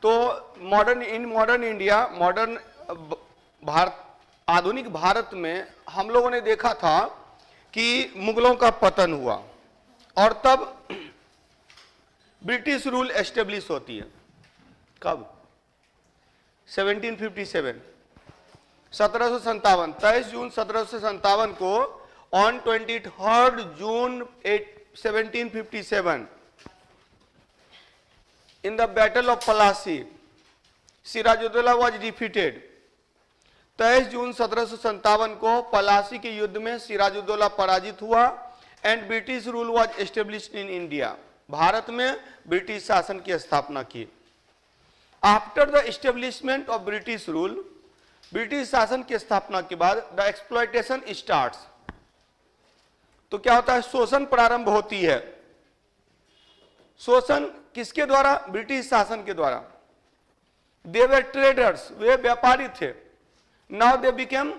तो modern India, modern Bharat, आधुनिक भारत में हम लोगों ने देखा था कि मुगलों का पतन हुआ और तब ब्रिटिश रूल एस्टेब्लिश होती है। कब? 1757, 1757, 23 जून 1757 को on 23 June 1757 in the battle of Plassey, Sirajuddaula was defeated। 23 जून 1757 को पलासी के युद्ध में सिराजुद्दौला पराजित हुआ and British rule was established in India. भारत में ब्रिटिश शासन की स्थापना की। After the establishment of British rule, British शासन की स्थापना के बाद द एक्सप्लॉयटेशन स्टार्ट्स। तो क्या होता है? शोषण प्रारंभ होती है। शोषण किसके द्वारा? ब्रिटिश शासन के द्वारा। दे वर ट्रेडर्स, वे व्यापारी थे। नाउ दे बिकेम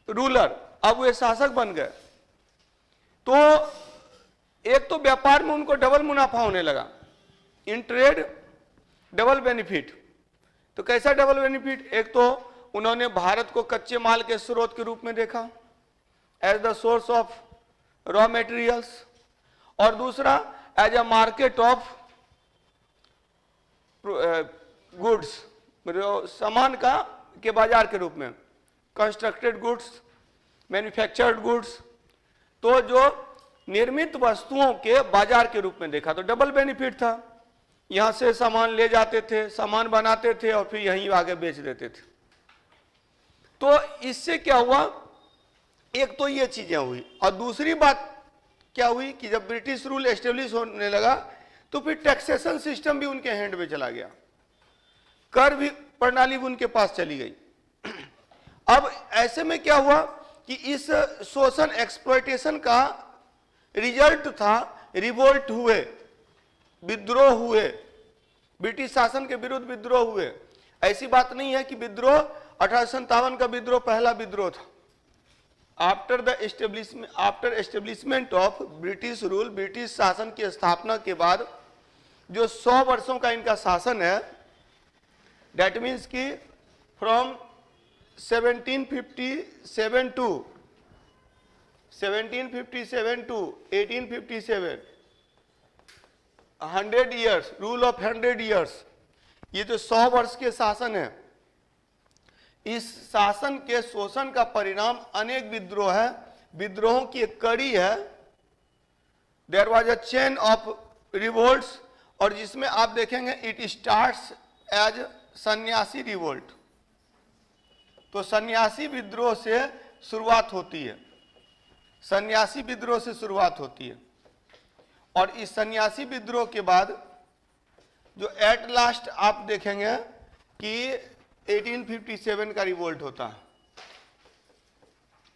रूलर, अब वे शासक बन गए। तो एक तो व्यापार में उनको डबल मुनाफा होने लगा, इन ट्रेड डबल बेनिफिट। तो कैसा डबल बेनिफिट? एक तो उन्होंने भारत को कच्चे माल के स्रोत के रूप में देखा, as the source of raw materials, और दूसरा as a market of goods, सामान का के बाजार के रूप में, कंस्ट्रक्टेड गुड्स, मैन्युफैक्चर्ड गुड्स, तो जो निर्मित वस्तुओं के बाजार के रूप में देखा। तो डबल बेनिफिट था, यहां से सामान ले जाते थे, सामान बनाते थे और फिर यहीं आगे बेच देते थे। तो इससे क्या हुआ? एक तो ये चीजें हुई, और दूसरी बात क्या हुई कि जब ब्रिटिश रूल एस्टेब्लिश होने लगा तो फिर टैक्सेशन सिस्टम भी उनके हैंड में चला गया, कर भी प्रणाली भी उनके पास चली गई। अब ऐसे में क्या हुआ कि इस शोषण एक्सप्लॉयटेशन का रिजल्ट था रिवोल्ट हुए, विद्रोह हुए, ब्रिटिश शासन के विरुद्ध विद्रोह हुए। ऐसी बात नहीं है कि विद्रोह 1857 का विद्रोह पहला विद्रोह था। After establishment of British rule, British शासन की स्थापना के बाद जो 100 वर्षों का इनका शासन है, दैट मीन्स कि from 1757 to 1857, 100 years, rule of 100 years, ये जो 100 वर्ष के शासन है, इस शासन के शोषण का परिणाम अनेक विद्रोह है, विद्रोहों की एक कड़ी है। There was a chain of revolts, और जिसमें आप देखेंगे it starts as Sannyasi revolt. तो सन्यासी विद्रोह से शुरुआत होती है, सन्यासी विद्रोह से शुरुआत होती है, और इस सन्यासी विद्रोह के बाद जो एट लास्ट आप देखेंगे कि 1857 का रिवोल्ट होता है,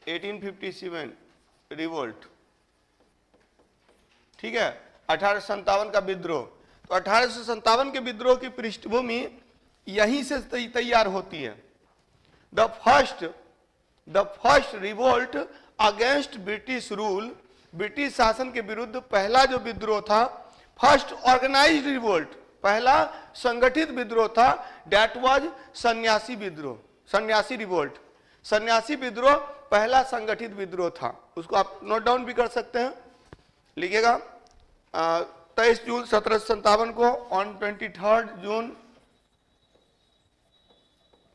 1857 रिवोल्ट, ठीक है, 1857 का विद्रोह। तो 1857 के विद्रोह की पृष्ठभूमि यहीं से तैयार होती है। The first revolt against British rule, British शासन के विरुद्ध पहला जो विद्रोह था, फर्स्ट ऑर्गेनाइज्ड रिवोल्ट, पहला संगठित विद्रोह था, दैट वाज सन्यासी विद्रोह, सन्यासी रिवोल्ट। सन्यासी विद्रोह पहला संगठित विद्रोह था। उसको आप नोट डाउन भी कर सकते हैं, लिखिएगा। 23 जून 1757 को ऑन 23 जून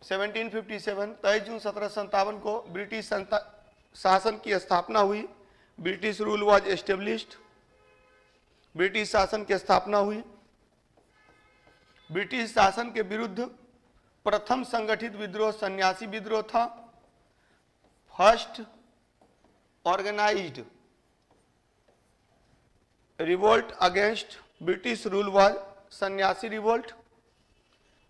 1757, 23 जून 1757 को ब्रिटिश शासन की स्थापना हुई, British rule was established, British शासन की स्थापना हुई। ब्रिटिश शासन के विरुद्ध प्रथम संगठित विद्रोह सन्यासी विद्रोह था। First organised revolt against British rule was Sannyasi revolt.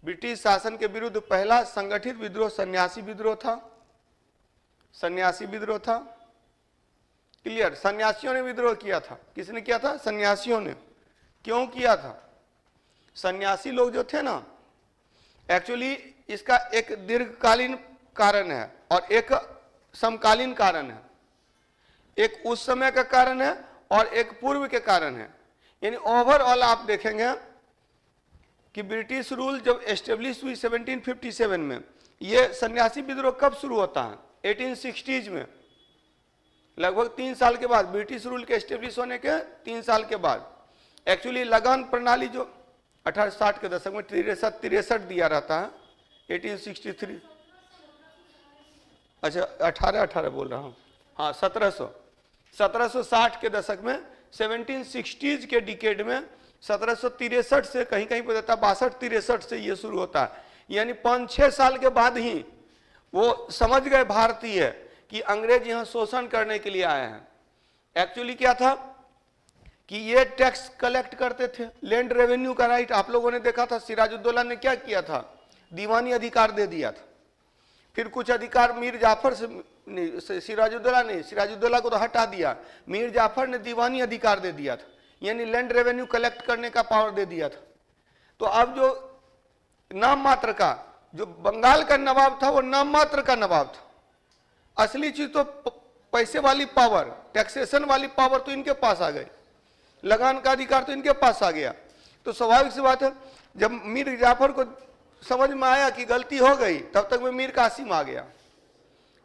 British शासन के विरुद्ध पहला संगठित विद्रोह सन्यासी विद्रोह था, सन्यासी विद्रोह था। क्लियर? सन्यासियों ने विद्रोह किया था। किसने किया था? सन्यासियों ने। क्यों किया था? सन्यासी लोग जो थे ना, एक्चुअली इसका एक दीर्घकालीन कारण है और एक समकालीन कारण है। एक उस समय का कारण है और एक पूर्व के कारण है। यानी ओवरऑल आप देखेंगे कि ब्रिटिश रूल जब एस्टेब्लिश हुई 1757 में, ये सन्यासी विद्रोह कब शुरू होता है? 1860s में, लगभग 3 साल के बाद, ब्रिटिश रूल के एस्टेब्लिश होने के 3 साल के बाद। एक्चुअली लगान प्रणाली जो 1860 के दशक में 63 दिया रहता है, 1863, अच्छा 18 बोल रहा हूँ, हाँ 1760 के दशक में, 1760s के डिकेड में 1763 से कहीं कहीं पर देता 62-63 से ये शुरू होता है। यानी 5-6 साल के बाद ही वो समझ गए भारतीय कि अंग्रेज यहाँ शोषण करने के लिए आए हैं। एक्चुअली क्या था कि ये टैक्स कलेक्ट करते थे, लैंड रेवेन्यू का राइट आप लोगों ने देखा था। सिराजुद्दौला ने क्या किया था? दीवानी अधिकार दे दिया था। फिर कुछ अधिकार मीर जाफर से, सिराजुद्दौला को तो हटा दिया, मीर जाफर ने दीवानी अधिकार दे दिया था, यानी लैंड रेवेन्यू कलेक्ट करने का पावर दे दिया था। तो अब जो नाम मात्र का, जो बंगाल का नवाब था वो नाम मात्र का नवाब था, असली चीज तो पैसे वाली पावर, टैक्सेशन वाली पावर तो इनके पास आ गई, लगान का अधिकार तो इनके पास आ गया। तो स्वाभाविक सी बात है, जब मीर जाफर को समझ में आया कि गलती हो गई, तब तक में मीर कासिम आ गया।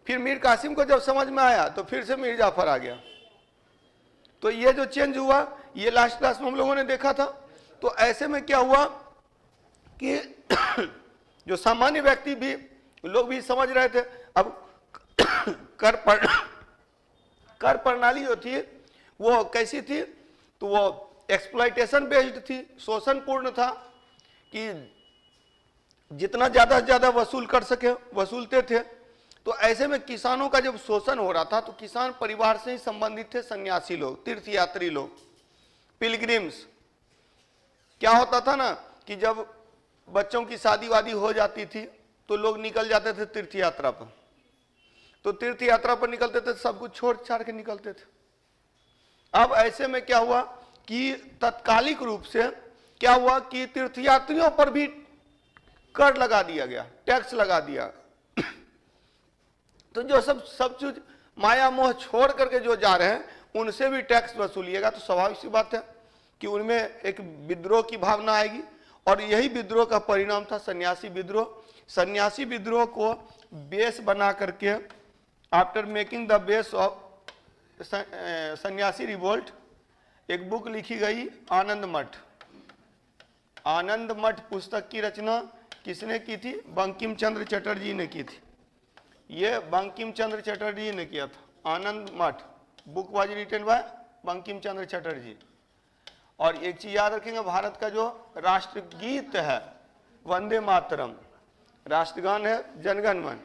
फिर मीर कासिम को जब समझ में आया तो फिर से मीर जाफर आ गया। तो ये जो चेंज हुआ, ये लास्ट क्लास में हम लोगों ने देखा था। तो ऐसे में क्या हुआ कि जो सामान्य व्यक्ति भी, लोग भी समझ रहे थे। अब कर प्रणाली जो थी वो कैसी थी? तो वो एक्सप्लॉयटेशन बेस्ड थी, शोषणपूर्ण था, कि जितना ज्यादा से ज्यादा वसूल कर सके वसूलते थे। तो ऐसे में किसानों का जब शोषण हो रहा था तो किसान परिवार से ही संबंधित थे सन्यासी लोग, तीर्थयात्री लोग, पिलग्रिम्स। क्या होता था ना कि जब बच्चों की शादी वादी हो जाती थी तो लोग निकल जाते थे तीर्थ यात्रा पर। तो तीर्थ यात्रा पर निकलते थे, सब कुछ छोड़ छाड़ के निकलते थे। अब ऐसे में क्या हुआ कि तत्कालिक रूप से क्या हुआ कि तीर्थयात्रियों पर भी कर लगा दिया गया, टैक्स लगा दिया। तो जो सब चीज माया मोह छोड़ करके जो जा रहे हैं उनसे भी टैक्स वसूलिएगा, तो स्वाभाविक सी बात है कि उनमें एक विद्रोह की भावना आएगी। और यही विद्रोह का परिणाम था सन्यासी विद्रोह। सन्यासी विद्रोह को बेस बना करके, after making the base of सन्यासी रिवोल्ट, एक बुक लिखी गई आनंद मठ। आनंद मठ पुस्तक की रचना किसने की थी? बंकिम चंद्र चटर्जी ने की थी। ये बंकिम चंद्र चटर्जी ने किया था। Anand Math book was written by Bankim Chandra Chatterjee. और एक चीज याद रखेंगे, भारत का जो राष्ट्रगीत है वंदे मातरम, राष्ट्रगान है जनगण मन,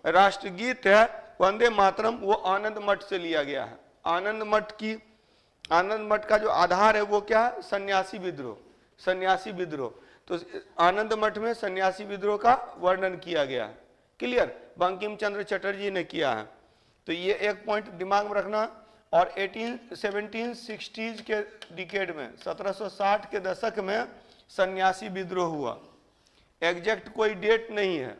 राष्ट्रगीत है वंदे मातरम, वो आनंद मठ से लिया गया है। आनंद मठ का जो आधार है वो क्या है? सन्यासी विद्रोह, सन्यासी विद्रोह। तो आनंद मठ में सन्यासी विद्रोह का वर्णन किया गया है। क्लियर? बंकिम चंद्र चटर्जी ने किया है। तो ये एक पॉइंट दिमाग में रखना। और 1760s के डिकेड में, 1760 के दशक में सन्यासी विद्रोह हुआ। एग्जैक्ट कोई डेट नहीं है,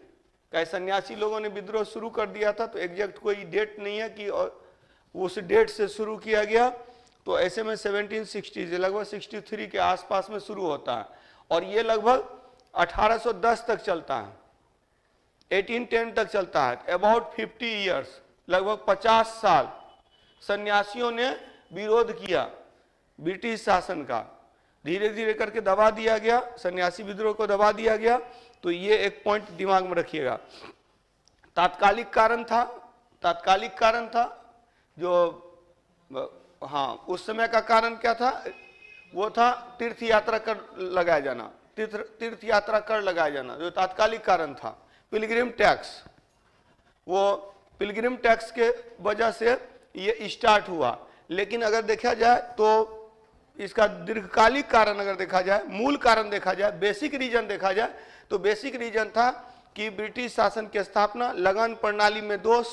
कई सन्यासी लोगों ने विद्रोह शुरू कर दिया था, तो एग्जैक्ट कोई डेट नहीं है कि उस डेट से शुरू किया गया। तो ऐसे में 1760 लगभग 63 के आसपास में शुरू होता है और ये लगभग 1810 तक चलता है, 1810 तक चलता है। अबाउट 50 ईयर्स, लगभग 50 साल सन्यासियों ने विरोध किया ब्रिटिश शासन का। धीरे धीरे करके दबा दिया गया, सन्यासी विद्रोह को दबा दिया गया। तो ये एक पॉइंट दिमाग में रखिएगा। तात्कालिक कारण था जो, हाँ, उस समय का कारण क्या था? वो था तीर्थ यात्रा कर लगाया जाना, तीर्थ यात्रा कर लगाया जाना, जो तात्कालिक कारण था। पिलग्रिम टैक्स, वो पिलग्रिम टैक्स के वजह से ये स्टार्ट हुआ। लेकिन अगर देखा जाए तो इसका दीर्घकालिक कारण अगर देखा जाए, मूल कारण देखा जाए, बेसिक रीजन देखा जाए, तो बेसिक रीजन था कि ब्रिटिश शासन की स्थापना, लगान प्रणाली में दोष,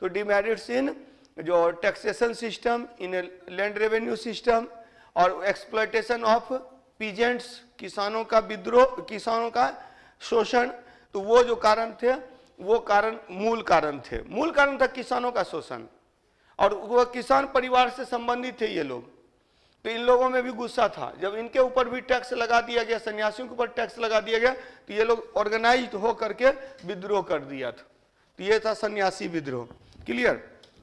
तो डिमेरिट्स इन जो टैक्सेशन सिस्टम, इन लैंड रेवेन्यू सिस्टम, और एक्सप्लॉयटेशन ऑफ पीजेंट्स, किसानों का विद्रोह, किसानों का शोषण। तो वो जो कारण थे वो कारण मूल कारण थे। मूल कारण था किसानों का शोषण, और वो किसान परिवार से संबंधित थे ये लोग। तो इन लोगों में भी गुस्सा था। जब इनके ऊपर भी टैक्स लगा दिया गया, सन्यासियों के ऊपर टैक्स लगा दिया गया, तो ये लोग ऑर्गेनाइज्ड हो करके विद्रोह कर दिया था। तो ये था सन्यासी विद्रोह। क्लियर?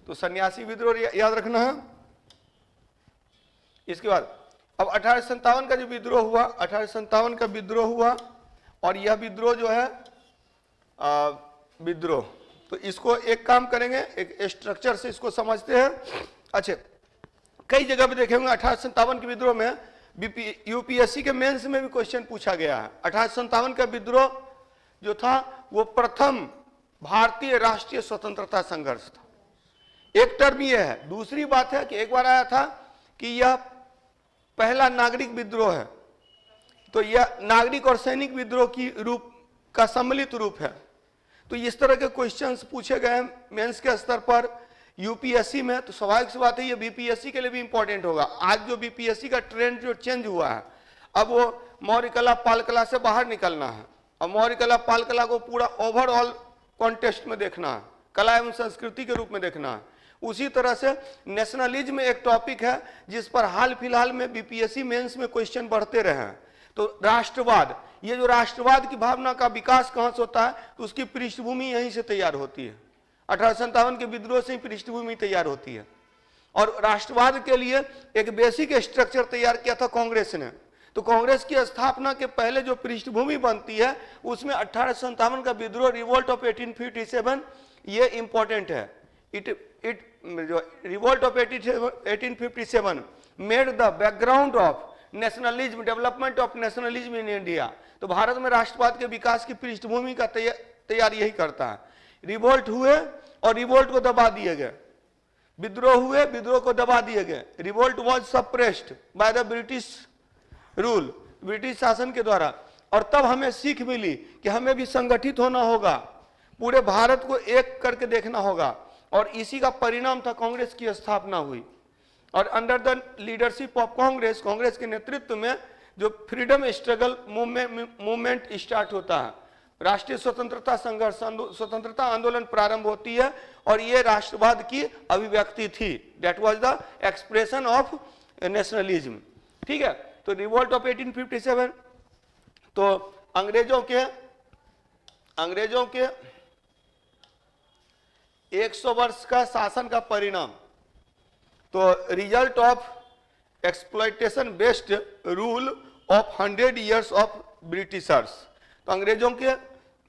तो सन्यासी विद्रोह याद रखना है। इसके बाद अब 1857 का जो विद्रोह हुआ, 1857 का विद्रोह हुआ, और यह विद्रोह जो है विद्रोह, तो इसको एक काम करेंगे, एक स्ट्रक्चर से इसको समझते हैं। अच्छा, कई जगह पे देखेंगे 1857 के विद्रोह में यूपीएससी के मेंस में भी क्वेश्चन पूछा गया है। 1857 का विद्रोह जो था वो प्रथम भारतीय राष्ट्रीय स्वतंत्रता संघर्ष था। एक टर्म ये है। दूसरी बात है कि एक बार आया था कि यह पहला नागरिक विद्रोह है, तो यह नागरिक और सैनिक विद्रोह की रूप का सम्मिलित रूप है। तो इस तरह के क्वेश्चंस पूछे गए हैं मेंस के स्तर पर यूपीएससी में, तो स्वाभाविक सी बात है ये बीपीएससी के लिए भी इंपॉर्टेंट होगा। आज जो बीपीएससी का ट्रेंड जो चेंज हुआ है, अब वो मौर्य कला पाल कला से बाहर निकलना है, और मौर्य कला पाल कला को पूरा ओवरऑल कॉन्टेक्स्ट में देखना है, कला एवं संस्कृति के रूप में देखना है। उसी तरह से नेशनलिज्म एक टॉपिक है जिस पर हाल फिलहाल में बीपीएससी मेंस में क्वेश्चन बढ़ते रहे हैं। तो राष्ट्रवाद, ये जो राष्ट्रवाद की भावना का विकास कहां से होता है, तो उसकी पृष्ठभूमि यहीं से तैयार होती है। 1857 के विद्रोह से ही पृष्ठभूमि तैयार होती है। और राष्ट्रवाद के लिए एक बेसिक स्ट्रक्चर तैयार किया था कांग्रेस ने। तो कांग्रेस की स्थापना के पहले जो पृष्ठभूमि बनती है उसमें 1857 का विद्रोह, रिवोल्ट ऑफ 1857, ये इंपॉर्टेंट है। Revolt of 1857 made the background of nationalism, development of nationalism in India. तो भारत में राष्ट्रवाद के विकास की पृष्ठभूमि का तैयार यही करता है। रिवोल्ट हुए और रिवोल्ट को दबा दिए गए, विद्रोह हुए, विद्रोह को दबा दिए गए। Revolt was suppressed by the British rule, British शासन के द्वारा। और तब हमें सीख मिली कि हमें भी संगठित होना होगा, पूरे भारत को एक करके देखना होगा, और इसी का परिणाम था कांग्रेस की स्थापना हुई। और under the leadership of Congress, Congress के नेतृत्व में जो फ्रीडम स्ट्रगल मूवमेंट स्टार्ट होता है, राष्ट्रीय स्वतंत्रता संघर्ष, स्वतंत्रता आंदोलन प्रारंभ होती है, और ये राष्ट्रवाद की अभिव्यक्ति थी। That was the expression of nationalism. ठीक है, तो रिवोल्ट ऑफ 1857, तो अंग्रेजों के 100 वर्ष का शासन का परिणाम, तो result of exploitation based rule of 100 years of Britishers. तो अंग्रेजों के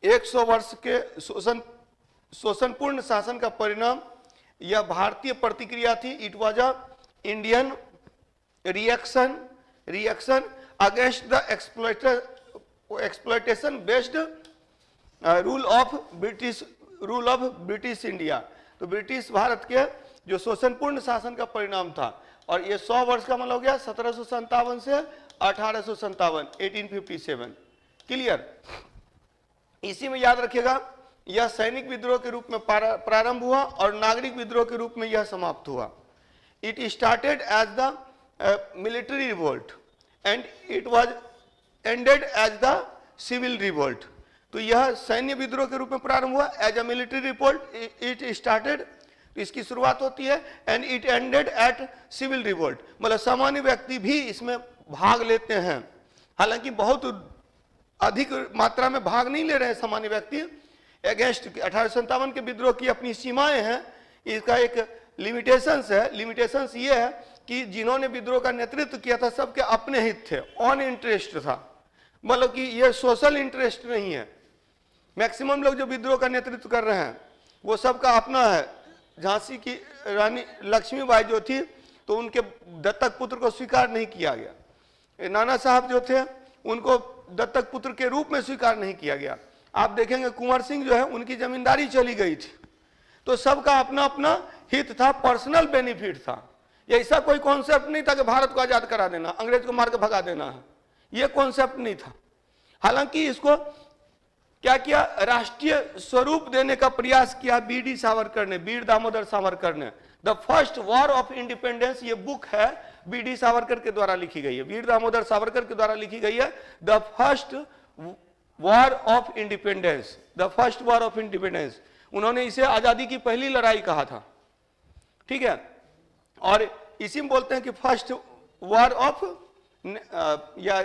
100 वर्ष के शोषणपूर्ण शासन का परिणाम यह भारतीय प्रतिक्रिया थी। It was a Indian reaction against the exploitation based rule of British India. तो ब्रिटिश भारत के जो शोषणपूर्ण शासन का परिणाम था। और ये 100 वर्ष का मतलब हो गया 1757 से 1857, 1857। क्लियर? इसी में याद रखिएगा, यह सैनिक विद्रोह के रूप में प्रारंभ हुआ और नागरिक विद्रोह के रूप में यह समाप्त हुआ। It started as the military revolt and it was ended as the civil revolt. तो यह सैन्य विद्रोह के रूप में प्रारंभ हुआ, as a military revolt it started, तो इसकी शुरुआत होती है, and it ended at civil revolt. मतलब सामान्य व्यक्ति भी इसमें भाग लेते हैं, हालांकि बहुत अधिक मात्रा में भाग नहीं ले रहे हैं सामान्य व्यक्ति। अगेंस्ट 1857 के विद्रोह की अपनी सीमाएं हैं, इसका एक लिमिटेशंस है। लिमिटेशंस ये है कि जिन्होंने विद्रोह का नेतृत्व किया था सबके अपने हित थे, ऑन इंटरेस्ट था, मतलब कि ये सोशल इंटरेस्ट नहीं है। मैक्सिमम लोग जो विद्रोह का नेतृत्व कर रहे हैं वो सबका अपना है। झांसी की रानी लक्ष्मीबाई जो थी, तो उनके दत्तक पुत्र को स्वीकार नहीं किया गया। नाना साहब जो थे उनको दत्तक पुत्र के रूप में स्वीकार नहीं किया गया। आप देखेंगे कुंवर सिंह जो है उनकी जमींदारी चली गई थी। तो सबका अपना अपना हित था, पर्सनल बेनिफिट था। ऐसा कोई कॉन्सेप्ट नहीं था कि भारत को आजाद करा देना, अंग्रेज को मार के भगा देना है, ये कॉन्सेप्ट नहीं था। हालांकि इसको क्या किया, राष्ट्रीय स्वरूप देने का प्रयास किया बीडी सावरकर ने, वीर दामोदर सावरकर ने। The first war of independence, ये बुक है बीडी सावरकर के द्वारा लिखी गई है, वीर दामोदर सावरकर के द्वारा लिखी गई है। The first war of independence, the first war of independence, उन्होंने इसे आजादी की पहली लड़ाई कहा था। ठीक है, और इसी में बोलते हैं कि फर्स्ट वॉर ऑफ या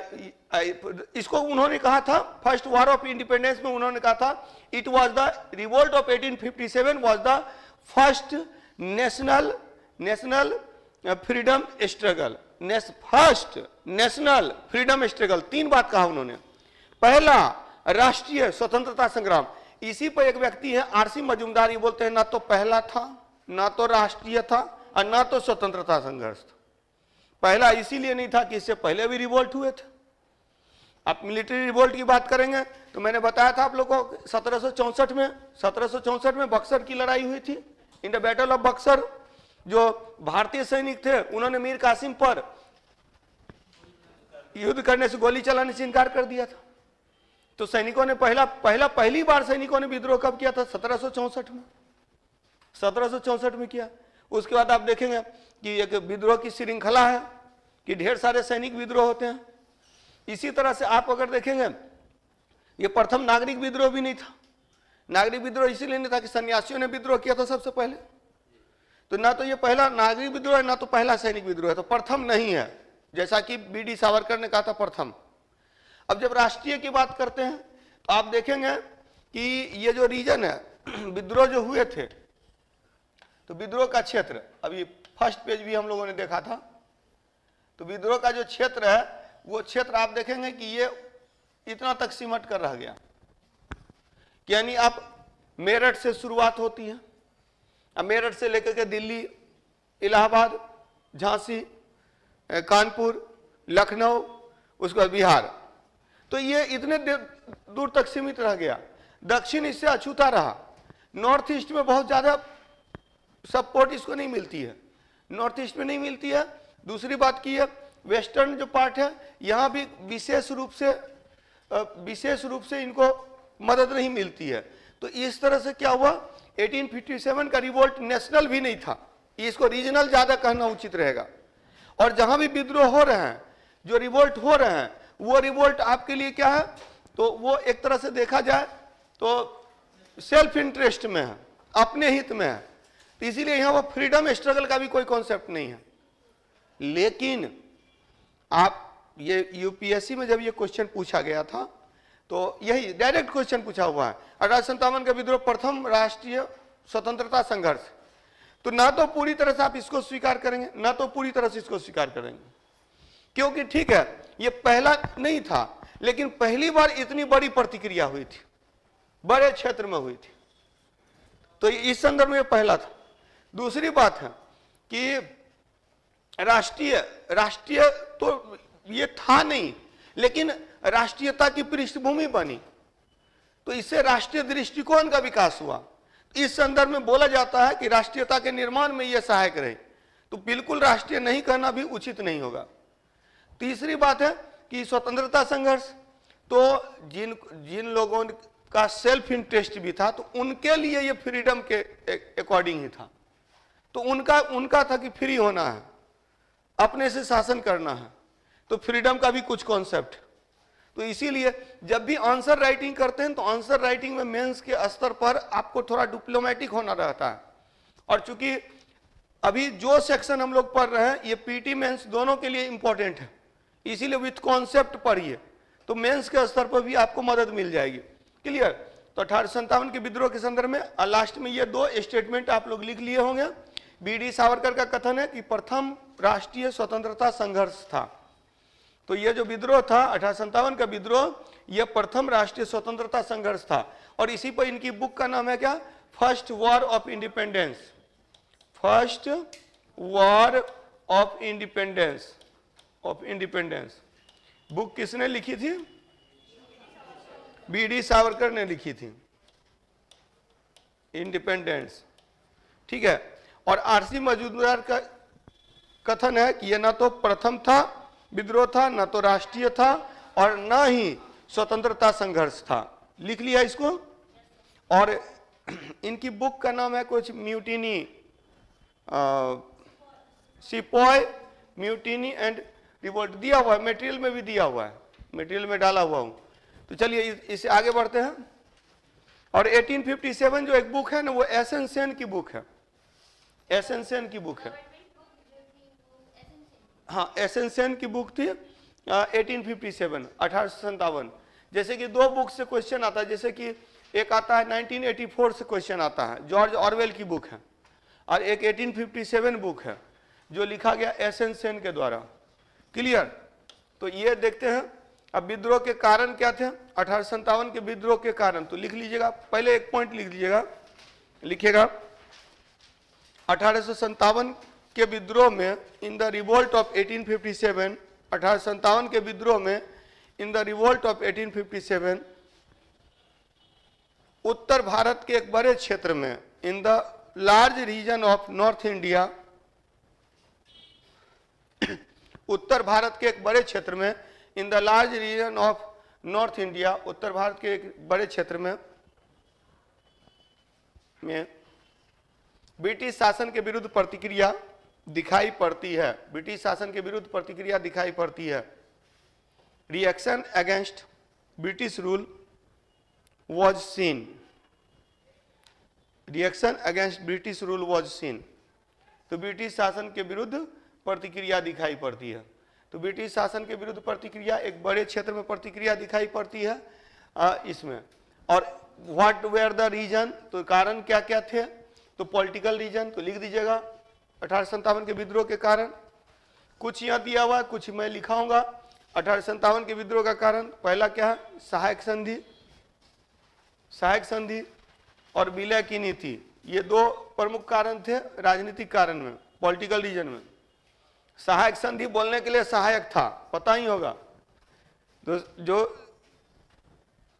इसको उन्होंने कहा था, फर्स्ट वॉर ऑफ इंडिपेंडेंस में उन्होंने कहा था it was the revolt of 1857 was the first national freedom struggle, first national freedom struggle. 3 बात कहा उन्होंने। पहला राष्ट्रीय स्वतंत्रता संग्राम। इसी पर एक व्यक्ति है आरसी मजूमदार, ये बोलते हैं ना तो पहला था, ना तो राष्ट्रीय था, और ना तो स्वतंत्रता संघर्ष था। पहला इसीलिए नहीं था कि इससे पहले भी रिवोल्ट हुए थे। आप मिलिट्री रिवोल्ट की बात करेंगे तो मैंने बताया था आप लोगों को 1764 में बक्सर की लड़ाई हुई थी, in the battle of Buxar. जो भारतीय सैनिक थे उन्होंने मीर कासिम पर युद्ध करने से, गोली चलाने से इनकार कर दिया था। तो सैनिकों ने पहली बार सैनिकों ने विद्रोह कब किया था? 1764 में किया। उसके बाद आप देखेंगे कि एक विद्रोह की श्रृंखला है कि ढेर सारे सैनिक विद्रोह होते हैं। इसी तरह से आप अगर देखेंगे ये प्रथम नागरिक विद्रोह भी नहीं था। नागरिक विद्रोह इसीलिए नहीं था कि सन्यासियों ने विद्रोह किया था सबसे पहले, तो ना तो ये पहला नागरिक विद्रोह है ना तो पहला सैनिक विद्रोह है, तो प्रथम नहीं है, जैसा कि बीडी सावरकर ने कहा था प्रथम। अब जब राष्ट्रीय की बात करते हैं तो आप देखेंगे कि ये जो रीजन है विद्रोह जो हुए थे, तो विद्रोह का क्षेत्र, अभी फर्स्ट पेज भी हम लोगों ने देखा था, तो विद्रोह का जो क्षेत्र है वो क्षेत्र आप देखेंगे कि ये इतना तक सिमट कर रह गया। यानी आप मेरठ से शुरुआत होती है, अब मेरठ से लेकर के दिल्ली, इलाहाबाद, झांसी, कानपुर, लखनऊ, उसके बाद बिहार, तो ये इतने दूर तक सीमित रह गया। दक्षिण इससे अछूता रहा। नॉर्थ ईस्ट में बहुत ज्यादा सपोर्ट इसको नहीं मिलती है, नॉर्थ ईस्ट में नहीं मिलती है। दूसरी बात की है वेस्टर्न जो पार्ट है यहाँ भी विशेष रूप से इनको मदद नहीं मिलती है। तो इस तरह से क्या हुआ, 1857 का रिवोल्ट नेशनल भी नहीं था, इसको रीजनल ज्यादा कहना उचित रहेगा। और जहां भी विद्रोह हो रहे हैं, जो रिवोल्ट हो रहे हैं, वो रिवोल्ट आपके लिए क्या है, तो वो एक तरह से देखा जाए तो सेल्फ इंटरेस्ट में है, अपने हित में है। तो इसीलिए यहां वो फ्रीडम स्ट्रगल का भी कोई कॉन्सेप्ट नहीं है। लेकिन आप ये यूपीएससी में जब ये क्वेश्चन पूछा गया था तो यही डायरेक्ट क्वेश्चन पूछा हुआ है, 1857 का विद्रोह प्रथम राष्ट्रीय स्वतंत्रता संघर्ष। तो ना तो पूरी तरह से आप इसको स्वीकार करेंगे, ना तो पूरी तरह से इसको स्वीकार करेंगे, क्योंकि ठीक है ये पहला नहीं था, लेकिन पहली बार इतनी बड़ी प्रतिक्रिया हुई थी, बड़े क्षेत्र में हुई थी, तो इस संदर्भ में पहला था। दूसरी बात है कि राष्ट्रीय तो ये था नहीं, लेकिन राष्ट्रीयता की पृष्ठभूमि बनी, तो इससे राष्ट्रीय दृष्टिकोण का विकास हुआ। इस संदर्भ में बोला जाता है कि राष्ट्रीयता के निर्माण में यह सहायक रहे, तो बिल्कुल राष्ट्रीय नहीं कहना भी उचित नहीं होगा। तीसरी बात है कि स्वतंत्रता संघर्ष, तो जिन लोगों का सेल्फ इंटरेस्ट भी था तो उनके लिए ये फ्रीडम के अकॉर्डिंग ही था। तो उनका था कि फ्री होना है, अपने से शासन करना है, तो फ्रीडम का भी कुछ कॉन्सेप्ट। तो इसीलिए जब भी आंसर राइटिंग करते हैं तो आंसर राइटिंग में मेंस के स्तर पर आपको थोड़ा डिप्लोमेटिक होना रहता है। और चूंकि अभी जो सेक्शन हम लोग पढ़ रहे हैं ये पीटी मेंस दोनों के लिए इंपॉर्टेंट है, इसीलिए विथ कॉन्सेप्ट पढ़िए, तो मेंस के स्तर पर भी आपको मदद मिल जाएगी। क्लियर? तो 1857 के विद्रोह के संदर्भ में लास्ट में ये 2 स्टेटमेंट आप लोग लिख लिए होंगे। बीडी सावरकर का कथन है कि प्रथम राष्ट्रीय स्वतंत्रता संघर्ष था। तो ये जो विद्रोह था 1857 का विद्रोह, यह प्रथम राष्ट्रीय स्वतंत्रता संघर्ष था। और इसी पर इनकी बुक का नाम है क्या, first war of independence. First war of independence book किसने लिखी थी? बीडी सावरकर ने लिखी थी, इंडिपेंडेंस। ठीक है। और आरसी मजूमदार का कथन है कि यह ना तो प्रथम था विद्रोह था, ना तो राष्ट्रीय था, और ना ही स्वतंत्रता संघर्ष था। लिख लिया इसको। और इनकी बुक का नाम है कुछ mutiny, sepoy mutiny and revolt, दिया हुआ है, मटेरियल में भी दिया हुआ है, मटेरियल में डाला हुआ हूं। तो चलिए इससे आगे बढ़ते हैं। और 1857 जो एक बुक है ना, वो एस.एन. सेन की बुक है, एस.एन. सेन की बुक है। हाँ, एसेंसेन की बुक थी 1857, 1857। जैसे कि दो बुक से क्वेश्चन आता है, जैसे कि एक आता है 1984 से क्वेश्चन आता है, जॉर्ज ऑरवेल की बुक है, और एक 1857 बुक है जो लिखा गया एसेंसेन के द्वारा। क्लियर? तो ये देखते हैं। अब विद्रोह के कारण क्या थे? 1857 के विद्रोह के कारण तो लिख लीजिएगा, पहले एक पॉइंट लिख लीजिएगा, लिखिएगा 1857 के विद्रोह में, इन द रिवोल्ट ऑफ 1857, 1857 के विद्रोह में, इन द रिवोल्ट ऑफ 1857, उत्तर भारत के एक बड़े क्षेत्र में, in the large region of north India, उत्तर भारत के एक बड़े क्षेत्र में, in the large region of north India, उत्तर भारत के एक बड़े क्षेत्र में ब्रिटिश शासन के विरुद्ध प्रतिक्रिया दिखाई पड़ती है, ब्रिटिश शासन के विरुद्ध प्रतिक्रिया दिखाई पड़ती है। Reaction against British rule was seen, reaction against British rule was seen. तो ब्रिटिश शासन के विरुद्ध प्रतिक्रिया दिखाई पड़ती है। तो ब्रिटिश शासन के विरुद्ध प्रतिक्रिया एक बड़े क्षेत्र में प्रतिक्रिया दिखाई पड़ती है इसमें। और व्हाट वेयर द रीजन, तो कारण क्या क्या थे? तो पॉलिटिकल रीजन तो लिख दीजिएगा 1857 के विद्रोह के कारण। कुछ यहाँ दिया हुआ, कुछ मैं लिखाऊंगा। 1857 के विद्रोह का कारण पहला क्या है? सहायक संधि, सहायक संधि और विलय की नीति, ये दो प्रमुख कारण थे राजनीतिक कारण में, पॉलिटिकल रीजन में। सहायक संधि बोलने के लिए सहायक था, पता ही होगा। तो जो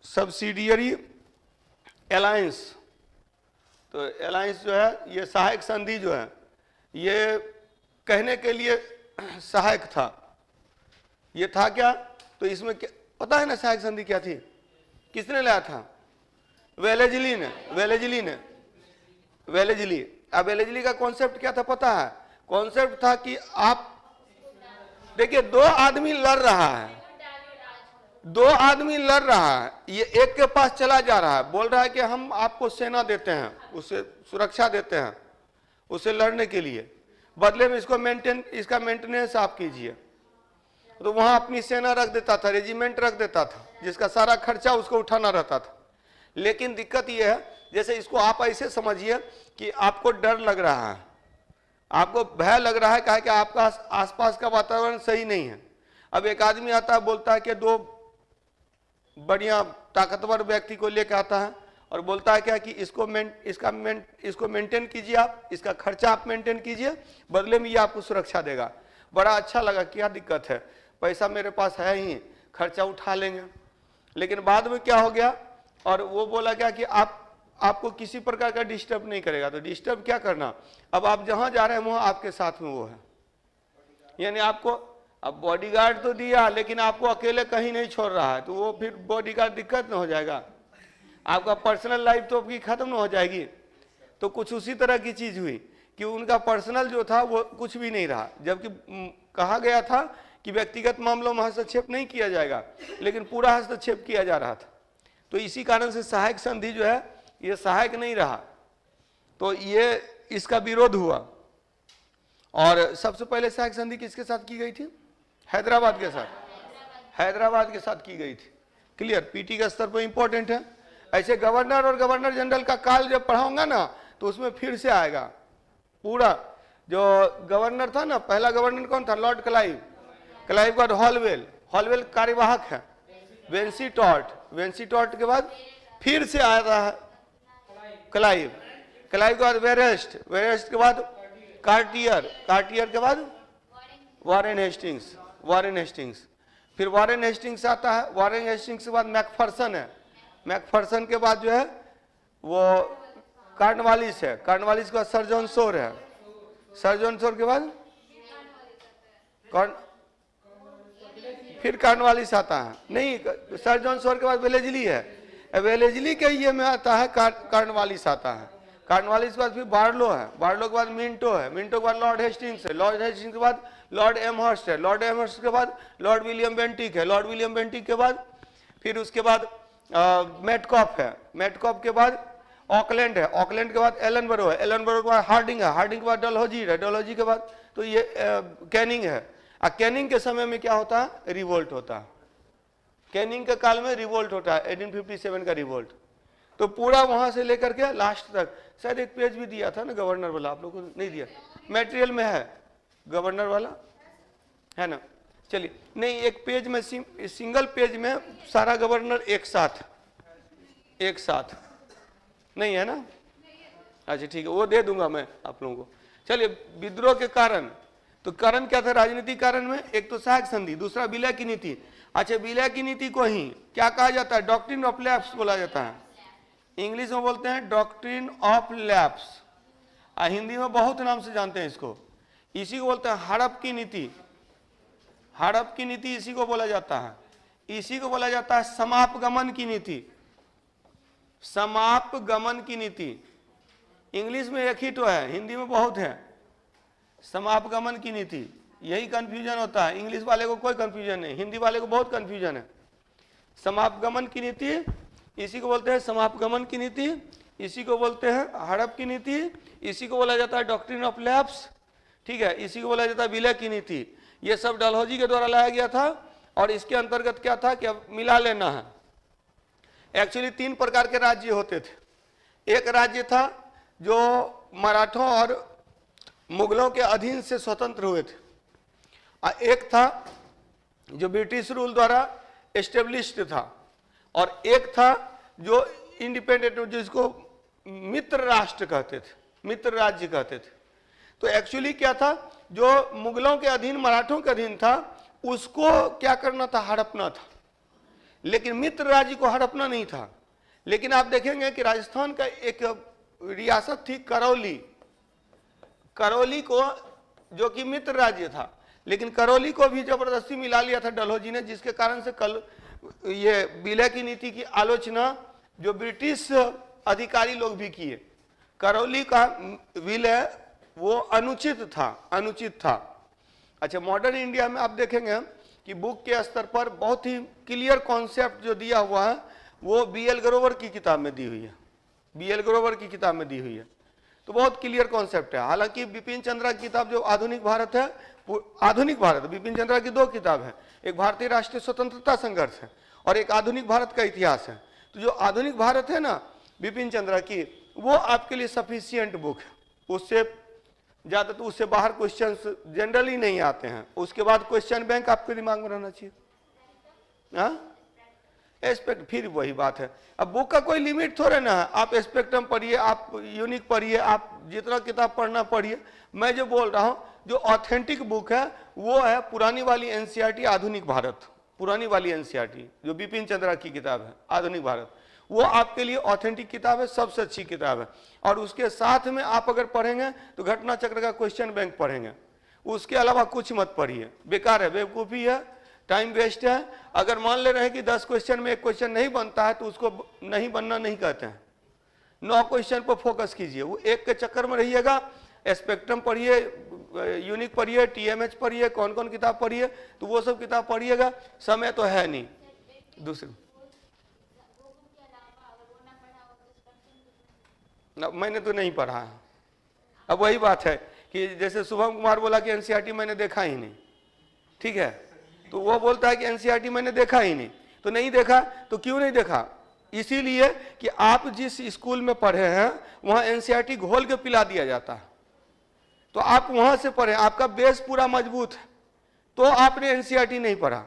सब्सिडियरी अलायंस, तो अलायंस जो है, ये सहायक संधि जो है, ये कहने के लिए सहायक था। ये था क्या? तो इसमें क्या पता है ना सहायक संधि क्या थी? किसने लाया था? वेलेजली ने, वेलेजली ने, वेलेजली। अब वेलेजली का कॉन्सेप्ट क्या था पता है? कॉन्सेप्ट था कि आप देखिए, दो आदमी लड़ रहा है, दो आदमी लड़ रहा है, ये एक के पास चला जा रहा है, बोल रहा है कि हम आपको सेना देते हैं, उसे सुरक्षा देते हैं, उसे लड़ने के लिए, बदले में इसका मेंटेनेंस आप कीजिए। तो वहां अपनी सेना रख देता था, रेजिमेंट रख देता था, जिसका सारा खर्चा उसको उठाना रहता था। लेकिन दिक्कत यह है, जैसे इसको आप ऐसे समझिए कि आपको डर लग रहा है, आपको भय लग रहा है, कि आपका आसपास का वातावरण सही नहीं है। अब एक आदमी आता है, बोलता है कि दो बढ़िया ताकतवर व्यक्ति को लेकर आता है और बोलता है क्या कि इसको मेंटेन कीजिए, आप इसका खर्चा आप मेंटेन कीजिए, बदले में ये आपको सुरक्षा देगा। बड़ा अच्छा लगा, क्या दिक्कत है, पैसा मेरे पास है ही, खर्चा उठा लेंगे। लेकिन बाद में क्या हो गया, और वो बोला क्या कि आपको किसी प्रकार का डिस्टर्ब नहीं करेगा। तो डिस्टर्ब क्या करना, अब आप जहां जा रहे हैं वहां आपके साथ में वो है, यानी आपको अब बॉडीगार्ड तो दिया, लेकिन आपको अकेले कहीं नहीं छोड़ रहा है, तो वो फिर बॉडीगार्ड दिक्कत न हो जाएगा, आपका पर्सनल लाइफ तो आपकी खत्म न हो जाएगी। तो कुछ उसी तरह की चीज हुई कि उनका पर्सनल जो था वो कुछ भी नहीं रहा, जबकि कहा गया था कि व्यक्तिगत मामलों में हस्तक्षेप नहीं किया जाएगा, लेकिन पूरा हस्तक्षेप किया जा रहा था। तो इसी कारण से सहायक संधि जो है ये सहायक नहीं रहा, तो ये इसका विरोध हुआ। और सबसे पहले सहायक संधि किसके साथ की गई थी? हैदराबाद के साथ, हैदराबाद के साथ की गई थी। क्लियर? पीटी के स्तर पर इंपॉर्टेंट है। ऐसे गवर्नर और गवर्नर जनरल का काल जब पढ़ाऊंगा ना, तो उसमें फिर से आएगा पूरा। जो गवर्नर था ना, पहला गवर्नर कौन था? Lord Clive. क्लाइव के बाद हॉलवेल, हॉलवेल कार्यवाहक है। वेंसी टॉर्ट, वेंसी टॉर्ट के बाद फिर से आया था क्लाइव, क्लाइव के बाद वेरेस्ट, वेरेस्ट के बाद कार्टियर, कार्टियर के बाद वॉरेन हेस्टिंग्स, वॉरेन हेस्टिंग्स, फिर वॉरेन हेस्टिंग्स आता है। वॉरेन हेस्टिंग्स के बाद मैकफर्सन है, मैकफर्सन के बाद जो है वो कार्नवालिस है, कार्नवालिस के बाद सर जॉन शोर है, सर जॉन शोर के बाद फिर कार्नवालिस आता है, नहीं सर जॉन शोर के बाद वेलेजली है, वेलेजली के ये में आता है कार्नवालिस आता है, कार्नवालिस के बाद फिर बार्लो है, बार्लो के बाद मिंटो है, मिंटो के बाद लॉर्ड हेस्टिंग्स है, लॉर्ड हेस्टिंग्स के बाद लॉर्ड एमहर्स्ट है, लॉर्ड एमहर्स्ट के बाद लॉर्ड विलियम बेंटिक है, लॉर्ड विलियम बेंटिक के बाद फिर उसके बाद मेटकॉफ है, मेटकॉफ के बाद ऑकलैंड है, ऑकलैंड के बाद एलनबरो है, एलनबरो के बाद हार्डिंग है, हार्डिंग के बाद डलहौजी है, डलहौजी के बाद तो ये कैनिंग है, कैनिंग के समय में क्या होता है, रिवोल्ट होता है, कैनिंग के काल में रिवोल्ट होता है, 1857 का रिवोल्ट। तो पूरा वहां से लेकर के लास्ट तक, शायद एक पेज भी दिया था ना गवर्नर वाला, आप लोगों को नहीं दिया, मटेरियल में है गवर्नर वाला, है ना। चलिए, नहीं एक पेज में सिंगल पेज में सारा गवर्नर एक साथ नहीं है ना, अच्छा ठीक है, वो दे दूंगा मैं आप लोगों को। चलिए, विद्रोह के कारण, तो कारण क्या था राजनीतिक कारण में, एक तो सहायक संधि, दूसरा विलय की नीति। अच्छा, विलय की नीति को ही क्या कहा जाता है, डॉक्ट्रिन ऑफ लैप्स बोला जाता है, इंग्लिश में बोलते हैं डॉक्ट्रिन ऑफ लैप्स, हिंदी में बहुत नाम से जानते हैं इसको, इसी को बोलते हैं हड़प की नीति। हड़प की नीति इसी को बोला जाता है, इसी को बोला जाता है समापगमन की नीति। समापगमन की नीति इंग्लिश में एक ही तो है, हिंदी में बहुत है, समापगमन की नीति। यही कंफ्यूजन होता है, इंग्लिश वाले को कोई कंफ्यूजन नहीं, हिंदी वाले को बहुत कंफ्यूजन है। समापगमन की नीति इसी को बोलते हैं समापगमन की नीति, इसी को बोलते हैं हड़प की नीति, इसी को बोला जाता है डॉक्ट्रिन ऑफ लैप्स, ठीक है, इसी को बोला जाता है विलय की नीति। ये सब डलहौजी के द्वारा लाया गया था और इसके अंतर्गत क्या था कि अब मिला लेना है। एक्चुअली 3 प्रकार के राज्य होते थे। एक राज्य था जो मराठों और मुगलों के अधीन से स्वतंत्र हुए थे, और एक था जो ब्रिटिश रूल द्वारा एस्टेब्लिश्ड था, और एक था जो इंडिपेंडेंट, जिसको मित्र राष्ट्र कहते थे, मित्र राज्य कहते थे। तो एक्चुअली क्या था, जो मुगलों के अधीन मराठों के अधीन था उसको क्या करना था, हड़पना था, लेकिन मित्र राज्य को हड़पना नहीं था। लेकिन आप देखेंगे कि राजस्थान का एक रियासत थी करौली, करौली को, जो कि मित्र राज्य था, लेकिन करौली को भी जबरदस्ती मिला लिया था डलहौजी ने, जिसके कारण से कल ये विलय की नीति की आलोचना जो ब्रिटिश अधिकारी लोग भी किए। करौली का विलय वो अनुचित था। अच्छा, मॉडर्न इंडिया में आप देखेंगे कि बुक के स्तर पर बहुत ही क्लियर कॉन्सेप्ट जो दिया हुआ है वो BL ग्रोवर की किताब में दी हुई है, BL ग्रोवर की किताब में दी हुई है। तो बहुत क्लियर कॉन्सेप्ट है। हालांकि बिपिन चंद्रा की किताब जो आधुनिक भारत है, आधुनिक भारत, बिपिन चंद्रा की 2 किताब है, एक भारतीय राष्ट्रीय स्वतंत्रता संघर्ष है और एक आधुनिक भारत का इतिहास है। तो जो आधुनिक भारत है ना बिपिन चंद्रा की, वो आपके लिए सफिशियंट बुक है, उससे ज़्यादा तो उससे बाहर क्वेश्चंस जनरली नहीं आते हैं। उसके बाद क्वेश्चन बैंक आपके दिमाग में रहना चाहिए। हाँ, एस्पेक्ट, फिर वही बात है, अब बुक का कोई लिमिट थोड़े ना है, आप स्पेक्ट्रम पढ़िए, आप यूनिक पढ़िए, आप जितना किताब पढ़ना पढ़िए। मैं जो बोल रहा हूँ, जो ऑथेंटिक बुक है वो है पुरानी वाली NCERT आधुनिक भारत, पुरानी वाली NCERT जो बिपिन चंद्रा की किताब है आधुनिक भारत, वो आपके लिए ऑथेंटिक किताब है, सबसे अच्छी किताब है। और उसके साथ में आप अगर पढ़ेंगे तो घटना चक्र का क्वेश्चन बैंक पढ़ेंगे, उसके अलावा कुछ मत पढ़िए, बेकार है, बेवकूफ़ी है, टाइम वेस्ट है। अगर मान ले रहे हैं कि 10 क्वेश्चन में एक क्वेश्चन नहीं बनता है तो उसको नहीं बनना नहीं कहते हैं, 9 क्वेश्चन पर फोकस कीजिए, वो एक के चक्कर में रहिएगा। स्पेक्ट्रम पढ़िए, यूनिक पढ़िए, TMH पढ़िए, कौन कौन किताब पढ़िए, तो वो सब किताब पढ़िएगा, समय तो है नहीं। दूसरी मैंने तो नहीं पढ़ा है। अब वही बात है कि जैसे शुभम कुमार बोला कि NCERT मैंने देखा ही नहीं, ठीक है, तो वो बोलता है कि NCERT मैंने देखा ही नहीं, तो नहीं देखा तो क्यों नहीं देखा, इसीलिए कि आप जिस स्कूल में पढ़े हैं वहाँ NCERT घोल के पिला दिया जाता है, तो आप वहाँ से पढ़े, आपका बेस पूरा मजबूत है, तो आपने NCERT नहीं पढ़ा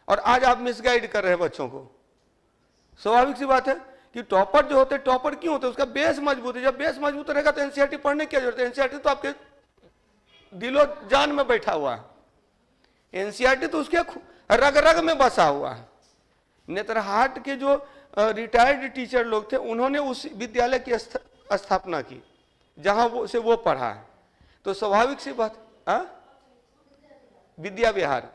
और आज आप मिसगाइड कर रहे हैं बच्चों को। स्वाभाविक सी बात है कि टॉपर जो होते हैं, टॉपर क्यों होते हैं, उसका बेस मजबूत है। जब बेस मजबूत रहेगा तो NCERT पढ़ने की क्या जरूरत है, NCERT तो आपके दिलो जान में बैठा हुआ है, NCERT तो उसके रग रग में बसा हुआ है। नेत्रहाट के जो रिटायर्ड टीचर लोग थे उन्होंने उस विद्यालय की स्थापना की जहां वो पढ़ा है, तो स्वाभाविक सी बात, विद्या विहार,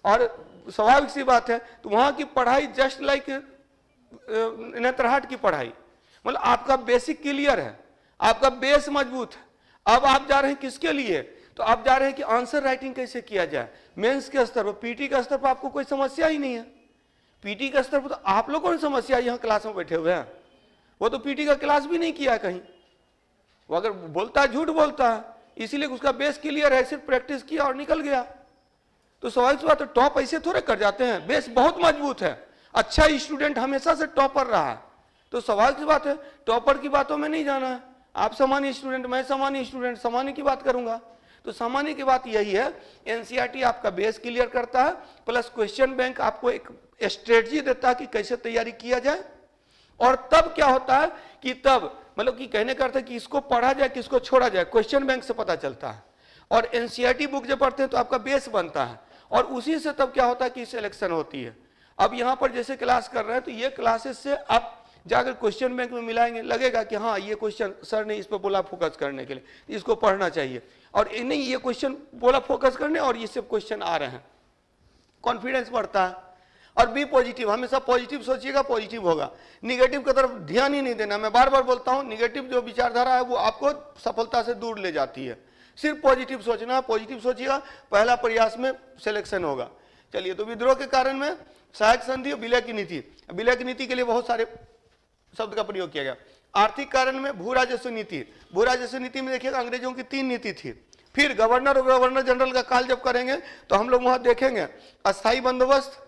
और स्वाभाविक सी बात है तो वहां की पढ़ाई जस्ट लाइक नेत्रहाट की पढ़ाई, मतलब आपका बेसिक क्लियर है, आपका बेस मजबूत है। अब आप जा रहे हैं किसके लिए, तो आप जा रहे हैं कि आंसर राइटिंग कैसे किया जाए। मेंस के स्तर पर, पीटी के स्तर पर आपको कोई समस्या ही नहीं है। पीटी के स्तर पर तो आप लोगों ने समस्या यहाँ क्लास में बैठे हुए हैं, वो तो पीटी का क्लास भी नहीं किया कहीं, वो अगर बोलता है झूठ बोलता है, इसीलिए उसका बेस क्लियर है, सिर्फ प्रैक्टिस किया और निकल गया। तो स्वाभाविक सी बात है टॉप ऐसे थोड़े कर जाते हैं, बेस बहुत मजबूत है, अच्छा स्टूडेंट हमेशा से टॉपर रहा है, तो स्वाभाविक सी बात है टॉपर की बातों में नहीं जाना है। आप सामान्य स्टूडेंट, मैं सामान्य स्टूडेंट, सामान्य की बात करूंगा। तो सामान्य की बात यही है, एनसीईआरटी आपका बेस क्लियर करता है, प्लस क्वेश्चन बैंक आपको एक स्ट्रेटजी देता है कि कैसे तैयारी किया जाए। और तब क्या होता है कि तब मतलब कि कहने का अर्थ है कि इसको पढ़ा जाए किसको छोड़ा जाए, क्वेश्चन बैंक से पता चलता है। और एनसीईआरटी बुक जब पढ़ते हैं तो आपका बेस बनता है, और उसी से तब क्या होता है कि सिलेक्शन होती है। अब यहाँ पर जैसे क्लास कर रहे हैं तो ये क्लासेस से आप जाकर क्वेश्चन बैंक में मिलाएंगे, लगेगा कि हाँ ये क्वेश्चन सर ने इस पर बोला फोकस करने के लिए, इसको पढ़ना चाहिए, और नहीं ये क्वेश्चन बोला फोकस करने और ये सब क्वेश्चन आ रहे हैं, कॉन्फिडेंस बढ़ता है। और बी पॉजिटिव, हमेशा पॉजिटिव सोचिएगा, पॉजिटिव होगा, निगेटिव की तरफ ध्यान ही नहीं देना। मैं बार बार बोलता हूँ निगेटिव जो विचारधारा है वो आपको सफलता से दूर ले जाती है, सिर्फ पॉजिटिव सोचना, पॉजिटिव सोचिएगा, पहला प्रयास में सिलेक्शन होगा। चलिए, तो विद्रोह के कारण में सहायक संधि और विलय की नीति, विलय की नीति के लिए बहुत सारे शब्द का प्रयोग किया गया। आर्थिक कारण में भू राजस्व नीति, भू राजस्व नीति में देखिएगा अंग्रेजों की 3 नीति थी। फिर गवर्नर और गवर्नर जनरल का काल जब करेंगे तो हम लोग वहां देखेंगे अस्थायी बंदोबस्त,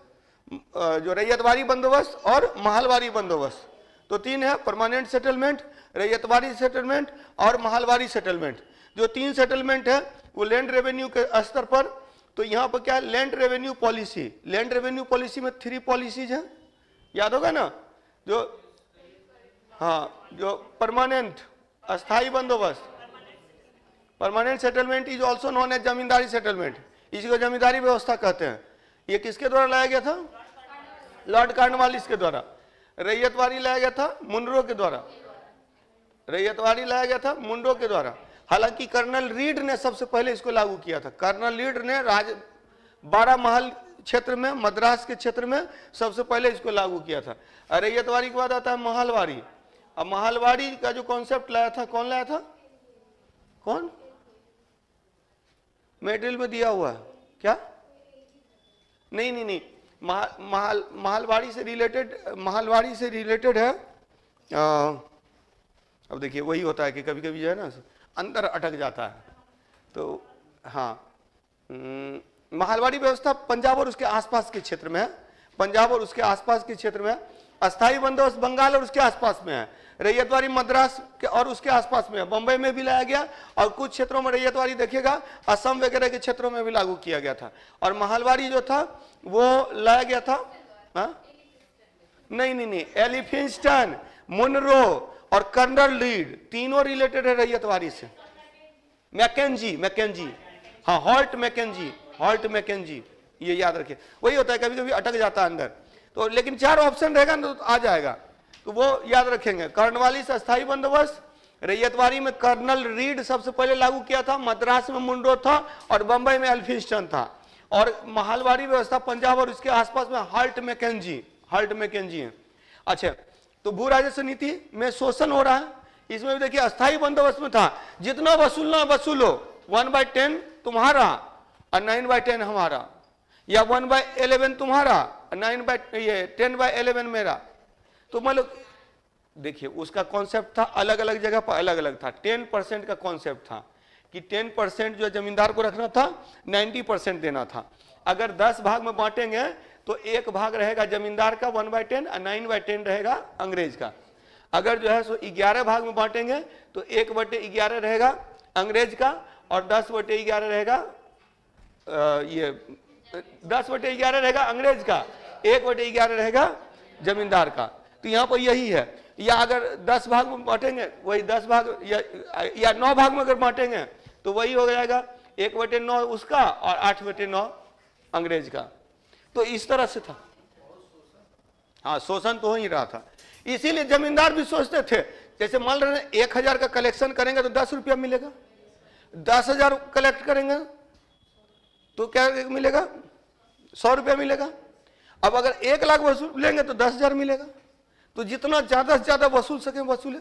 जो रैयतवारी बंदोबस्त और महलवारी बंदोबस्त, तो 3 है, परमानेंट सेटलमेंट, रैयतवारी सेटलमेंट और महलवारी सेटलमेंट। जो 3 सेटलमेंट है वो लैंड रेवेन्यू के स्तर पर, तो यहाँ पर क्या है land revenue policy, land revenue policy में 3 पॉलिसीज हैं, याद होगा ना, जो हाँ जो परमानेंट अस्थाई बंदोबस्त, permanent settlement is also known as zamindari settlement, इसी को जमींदारी व्यवस्था कहते हैं। ये किसके द्वारा लाया गया था, लॉर्ड कॉर्नवालिस के द्वारा। रैयतवारी लाया गया था मुनरो के द्वारा, रैयतवारी लाया गया था मुनरो के द्वारा। हालांकि कर्नल रीड ने सबसे पहले इसको लागू किया था, कर्नल रीड ने 12 महल क्षेत्र में, मद्रास के क्षेत्र में सबसे पहले इसको लागू किया था। रैयतवारी के बाद आता है महलवारी। अब महलवारी का जो कॉन्सेप्ट लाया था, कौन लाया था, कौन, मेटेरियल में दिया हुआ है क्या, नहीं, महलवारी से रिलेटेड है। अब देखिए वही होता है कि कभी कभी जो है ना अंदर अटक जाता है, तो हाँ महलवारी व्यवस्था पंजाब और उसके आसपास के क्षेत्र में है, पंजाब और उसके आसपास के क्षेत्र में है। अस्थाई बंदोबस्त बंगाल और उसके आसपास में है। रैयतवारी मद्रास और उसके आसपास में है, बंबई में भी लाया गया, और कुछ क्षेत्रों में रैयतवारी देखिएगा असम वगैरह के क्षेत्रों में भी लागू किया गया था। और महलवारी जो था वो लाया गया था, हाँ नहीं, एलिफिंस्टन, मुनरो और कर्नल रीड तीनों रिलेटेड है रैयतवारी से। मैकेंजी, हाँ हॉल्ट मैकेंजी, ये याद रखिए। वही होता है कभी कभी अटक जाता है अंदर, तो लेकिन 4 ऑप्शन रहेगा ना तो आ जाएगा, तो वो याद रखेंगे। कॉर्नवालिस अस्थाई बंदोबस्त, रैयतवारी में कर्नल रीड सबसे पहले लागू किया था, मद्रास में मुनरो था और बंबई में एल्फिंस्टन था। और महलवारी व्यवस्था पंजाब और उसके आसपास में हॉल्ट मैकेंजी है। अच्छा, तो भू राजस्व नीति में शोषण हो रहा है, इसमें भी देखिए अस्थाई बंदोबस्त में था जितना वसूलना वसूलो, 1/10 तुम्हारा और 9/10 हमारा, या 1/11 तुम्हारा 10/11 मेरा। तो मतलब देखिए उसका कॉन्सेप्ट था, अलग अलग जगह पर अलग अलग था। 10% का कॉन्सेप्ट था कि 10% जो जमींदार को रखना था, 90% देना था। अगर 10 भाग में बांटेंगे तो 1 भाग रहेगा जमींदार का 1/10 और 9/10 रहेगा अंग्रेज का। अगर जो है सो 11 भाग में बांटेंगे तो 1/11 रहेगा अंग्रेज का और 10/11 रहेगा ये 10/11 रहेगा अंग्रेज का, 1/11 रहेगा जमींदार का। तो यहाँ पर यही है, या अगर 10 भाग में बांटेंगे वही 10 भाग, या 9 भाग में अगर बांटेंगे तो वही हो जाएगा 1/9 उसका और 8/9 अंग्रेज का। तो इस तरह से था, हाँ शोषण तो हो ही रहा था। इसीलिए जमींदार भी सोचते थे, जैसे मान रहे 1000 का कलेक्शन करेंगे तो 10 रुपया मिलेगा, 10,000 कलेक्ट करेंगे तो क्या मिलेगा, 100 रुपया मिलेगा। अब अगर 1 लाख वसूल लेंगे तो 10,000 मिलेगा। तो जितना ज्यादा से ज्यादा वसूल सके वसूले।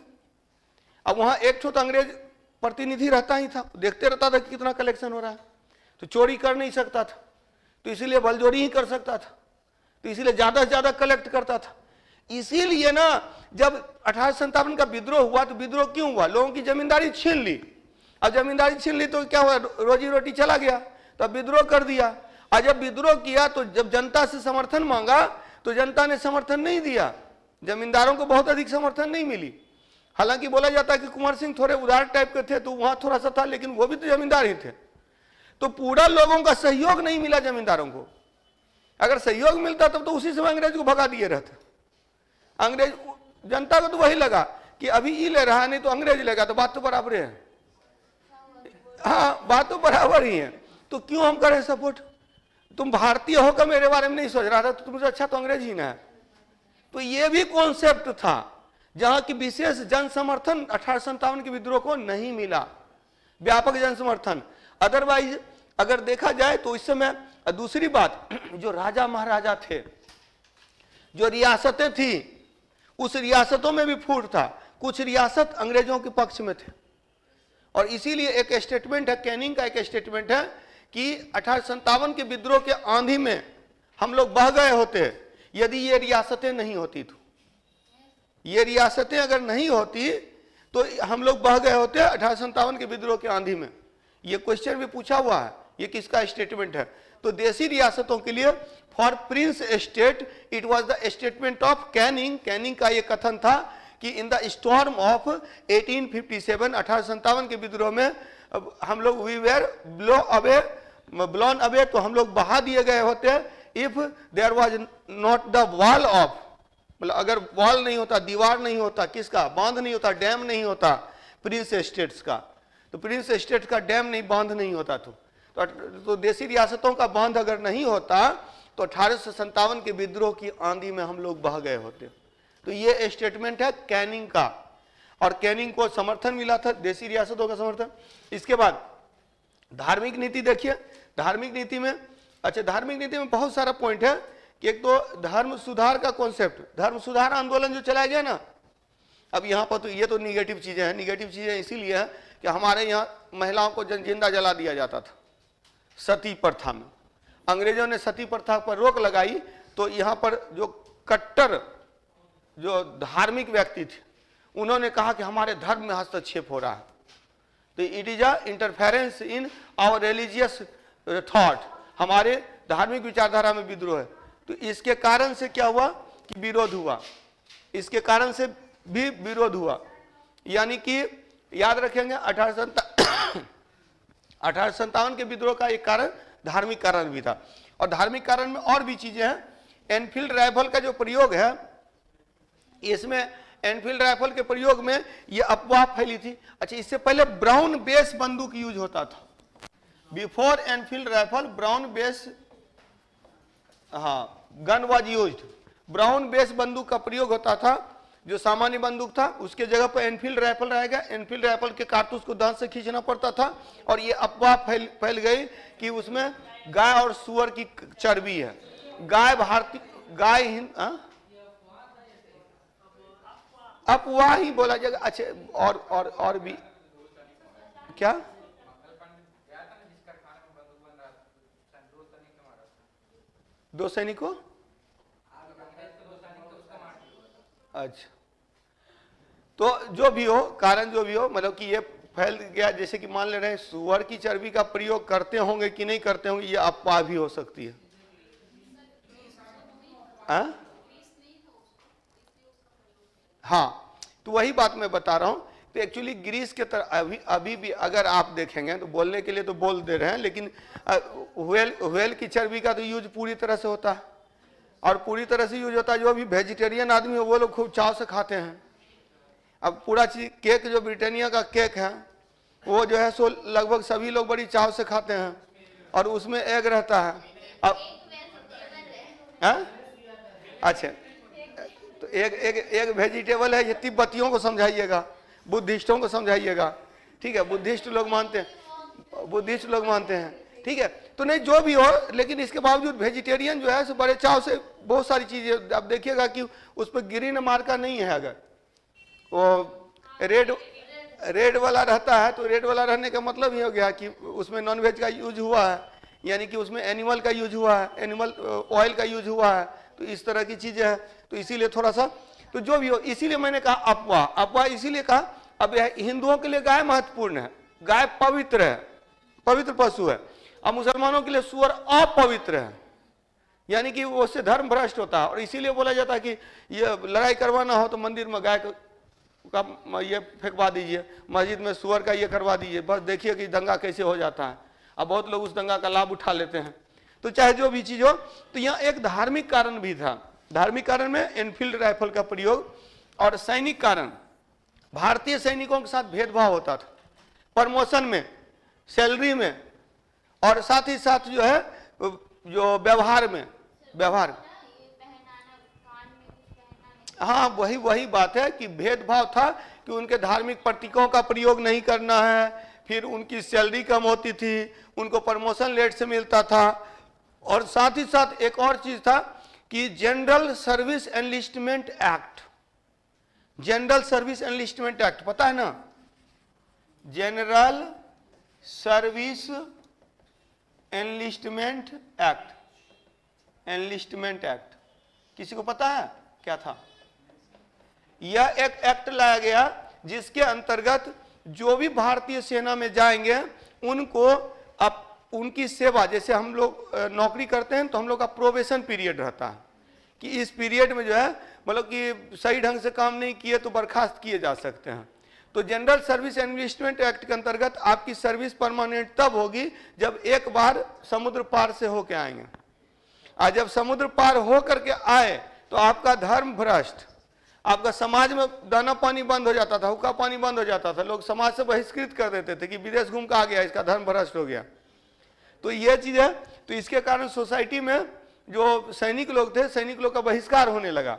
अब वहां एक तो अंग्रेज प्रतिनिधि रहता ही था, देखते रहता था कि कितना कलेक्शन हो रहा है, तो चोरी कर नहीं सकता था, तो इसीलिए बलजोरी ही कर सकता था, तो इसीलिए ज्यादा से ज्यादा कलेक्ट करता था। इसीलिए ना जब 1857 का विद्रोह हुआ, तो विद्रोह क्यों हुआ, लोगों की जमींदारी छीन ली। अब जमींदारी छीन ली तो क्या हुआ, रोजी रोटी चला गया, तो अब विद्रोह कर दिया। और जब विद्रोह किया तो जब जनता से समर्थन मांगा तो जनता ने समर्थन नहीं दिया, जमींदारों को बहुत अधिक समर्थन नहीं मिली। हालांकि बोला जाता है कि कुंवर सिंह थोड़े उदार टाइप के थे तो वहां थोड़ा सा था, लेकिन वो भी तो जमींदार ही थे। तो पूरा लोगों का सहयोग नहीं मिला जमींदारों को। अगर सहयोग मिलता तब तो उसी समय अंग्रेज को भगा दिए रहते। अंग्रेज जनता को तो वही लगा कि अभी ये ले रहा है, नहीं तो अंग्रेज लेगा, तो बात तो बराबर है। हाँ, बात तो बराबर ही है, तो क्यों हम करें सपोर्ट? तुम भारतीय होकर मेरे बारे में नहीं सोच रहा था तो तुमसे अच्छा तो अंग्रेज ही ना है। तो ये भी कॉन्सेप्ट था जहां की विशेष जन समर्थन 1857 के विद्रोह को नहीं मिला, व्यापक जन समर्थन। अदरवाइज अगर देखा जाए तो इस समय दूसरी बात, जो राजा महाराजा थे, जो रियासतें थी, उस रियासतों में भी फूट था। कुछ रियासत अंग्रेजों के पक्ष में थे और इसीलिए एक स्टेटमेंट है, कैनिंग का एक स्टेटमेंट है कि 1857 के विद्रोह के आंधी में हम लोग बह गए होते यदि ये रियासतें नहीं होती। तो ये रियासतें अगर नहीं होती तो हम लोग बह गए होते 1857 के विद्रोह के आंधी में। ये क्वेश्चन भी पूछा हुआ है, ये किसका स्टेटमेंट है? तो देसी रियासतों के लिए for Prince state it was the statement of Canning. Canning का ये कथन था कि इन द स्टॉर्म ऑफ 1857 1857 के विद्रोह में हम लोग वी वेर ब्लोन अवे, तो हम लोग बहा दिए गए होते if there was not the wall of, मतलब अगर वॉल नहीं होता, दीवार नहीं होता, किसका? बांध नहीं होता, डैम नहीं होता प्रिंस स्टेट्स का। तो प्रिंस स्टेट का डैम नहीं, बांध नहीं होता तो देसी रियासतों का बांध अगर नहीं होता तो 1857 के विद्रोह की आंधी में हम लोग बह गए होते। तो ये स्टेटमेंट है कैनिंग का, और कैनिंग को समर्थन मिला था, देसी रियासतों का समर्थन। इसके बाद धार्मिक नीति देखिए। धार्मिक नीति में, अच्छा, धार्मिक नीति में बहुत सारा पॉइंट है कि एक तो धर्म सुधार का कॉन्सेप्ट, धर्म सुधार आंदोलन जो चलाया गया ना। अब यहाँ पर तो ये तो निगेटिव चीजें हैं। निगेटिव चीजें इसीलिए है कि हमारे यहाँ महिलाओं को जिंदा जला दिया जाता था सती प्रथा में। अंग्रेजों ने सती प्रथा पर रोक लगाई तो यहाँ पर जो कट्टर जो धार्मिक व्यक्ति थे उन्होंने कहा कि हमारे धर्म में हस्तक्षेप हो रहा है। तो it is a interference in our religious thought, हमारे धार्मिक विचारधारा में विद्रोह है। तो इसके कारण से क्या हुआ कि विरोध हुआ, इसके कारण से भी विरोध हुआ। यानी कि याद रखेंगे 1857 के विद्रोह का एक कारण धार्मिक कारण भी था, और धार्मिक कारण में और भी चीजें हैं। एनफील्ड राइफल का जो प्रयोग है, इसमें एनफील्ड राइफल के प्रयोग में ये अफवाह फैली थी। अच्छा, इससे पहले ब्राउन बेस बंदूक यूज होता था। Before Enfield rifle brown base gun was used. Brown base बंदूक का प्रयोग होता था, जो सामान्य बंदूक था उसके जगह पर एनफील्ड राइफल रहेगा। एनफील्ड राइफल के कारतूस को दांत से खींचना पड़ता था, और ये अफवाह फैल गई कि उसमें गाय और सुअर की चर्बी है। गाय भारतीय गाय हिंद अफवाह ही बोला जाएगा। अच्छा, और भी क्या? दो सैनिकों, अच्छा, तो जो भी हो कारण, जो भी हो, मतलब कि ये फैल गया। जैसे कि मान ले रहे हैं सुअर की चर्बी का प्रयोग करते होंगे कि नहीं करते होंगे, ये अफवाह भी हो सकती है। हाँ, तो वही बात मैं बता रहा हूं। तो एक्चुअली ग्रीस के तरह अभी भी अगर आप देखेंगे तो बोलने के लिए तो बोल दे रहे हैं, लेकिन व्हेल की चर्बी का तो यूज पूरी तरह से होता है, और पूरी तरह से यूज होता है। जो भी वेजिटेरियन आदमी है वो लोग खूब चाव से खाते हैं। अब पूरा चीज केक, जो ब्रिटानिया का केक है वो जो है सो लगभग सभी लोग बड़ी चाव से खाते हैं, और उसमें एग रहता है। अब अच्छा, तो एक वेजिटेबल है। ये तिब्बतियों को समझाइएगा, बुद्धिस्टों को समझाइएगा, ठीक है? बुद्धिस्ट लोग मानते हैं, ठीक है? तो नहीं, जो भी हो, लेकिन इसके बावजूद वेजिटेरियन जो है सो बड़े चाव से बहुत सारी चीजें, आप देखिएगा कि उस पर ग्रीन मार्का नहीं है। अगर वो रेड वाला रहता है तो रेड वाला रहने का मतलब ये हो गया कि उसमें नॉनवेज का यूज हुआ है, यानी कि उसमें एनिमल का यूज हुआ है, एनिमल ऑयल का यूज हुआ है। तो इस तरह की चीजें हैं, तो इसीलिए थोड़ा सा, तो जो भी हो, इसीलिए मैंने कहा अफवाह इसीलिए कहा। अब हिंदुओं के लिए गाय महत्वपूर्ण है, गाय पवित्र है, पवित्र पशु है। अब मुसलमानों के लिए सूअर अपवित्र है, यानी कि वो उससे धर्म भ्रष्ट होता है, और इसीलिए बोला जाता है कि ये लड़ाई करवाना हो तो मंदिर में गाय का ये फेंकवा दीजिए, मस्जिद में सूअर का ये करवा दीजिए, बस देखिए कि दंगा कैसे हो जाता है। अब बहुत लोग उस दंगा का लाभ उठा लेते हैं। तो चाहे जो भी चीज हो, तो यहाँ एक धार्मिक कारण भी था। धार्मिक कारण में एनफील्ड राइफल का प्रयोग, और सैनिक कारण, भारतीय सैनिकों के साथ भेदभाव होता था प्रमोशन में, सैलरी में, और साथ ही साथ जो है जो व्यवहार में, व्यवहार, हाँ वही बात है कि भेदभाव था कि उनके धार्मिक प्रतीकों का प्रयोग नहीं करना है, फिर उनकी सैलरी कम होती थी, उनको प्रमोशन लेट से मिलता था, और साथ ही साथ एक और चीज था कि general service enlistment act, general service enlistment act पता है ना, general service enlistment act, enlistment act किसी को पता है क्या था? यह एक एक्ट लाया गया जिसके अंतर्गत जो भी भारतीय सेना में जाएंगे उनको अब उनकी सेवा, जैसे हम लोग नौकरी करते हैं तो हम लोग का प्रोबेशन पीरियड रहता है कि इस पीरियड में जो है मतलब कि सही ढंग से काम नहीं किए तो बर्खास्त किए जा सकते हैं। तो जनरल सर्विस एनलिस्टमेंट एक्ट के अंतर्गत आपकी सर्विस परमानेंट तब होगी जब एक बार समुद्र पार से होके आएंगे, और जब समुद्र पार हो करके आए तो आपका धर्म भ्रष्ट, आपका समाज में दाना पानी बंद हो जाता था, हुक्का पानी बंद हो जाता था, लोग समाज से बहिष्कृत कर देते थे कि विदेश घूम के आ गया, इसका धर्म भ्रष्ट हो गया। तो ये चीज है, तो इसके कारण सोसाइटी में जो सैनिक लोग थे, सैनिक लोग का बहिष्कार होने लगा।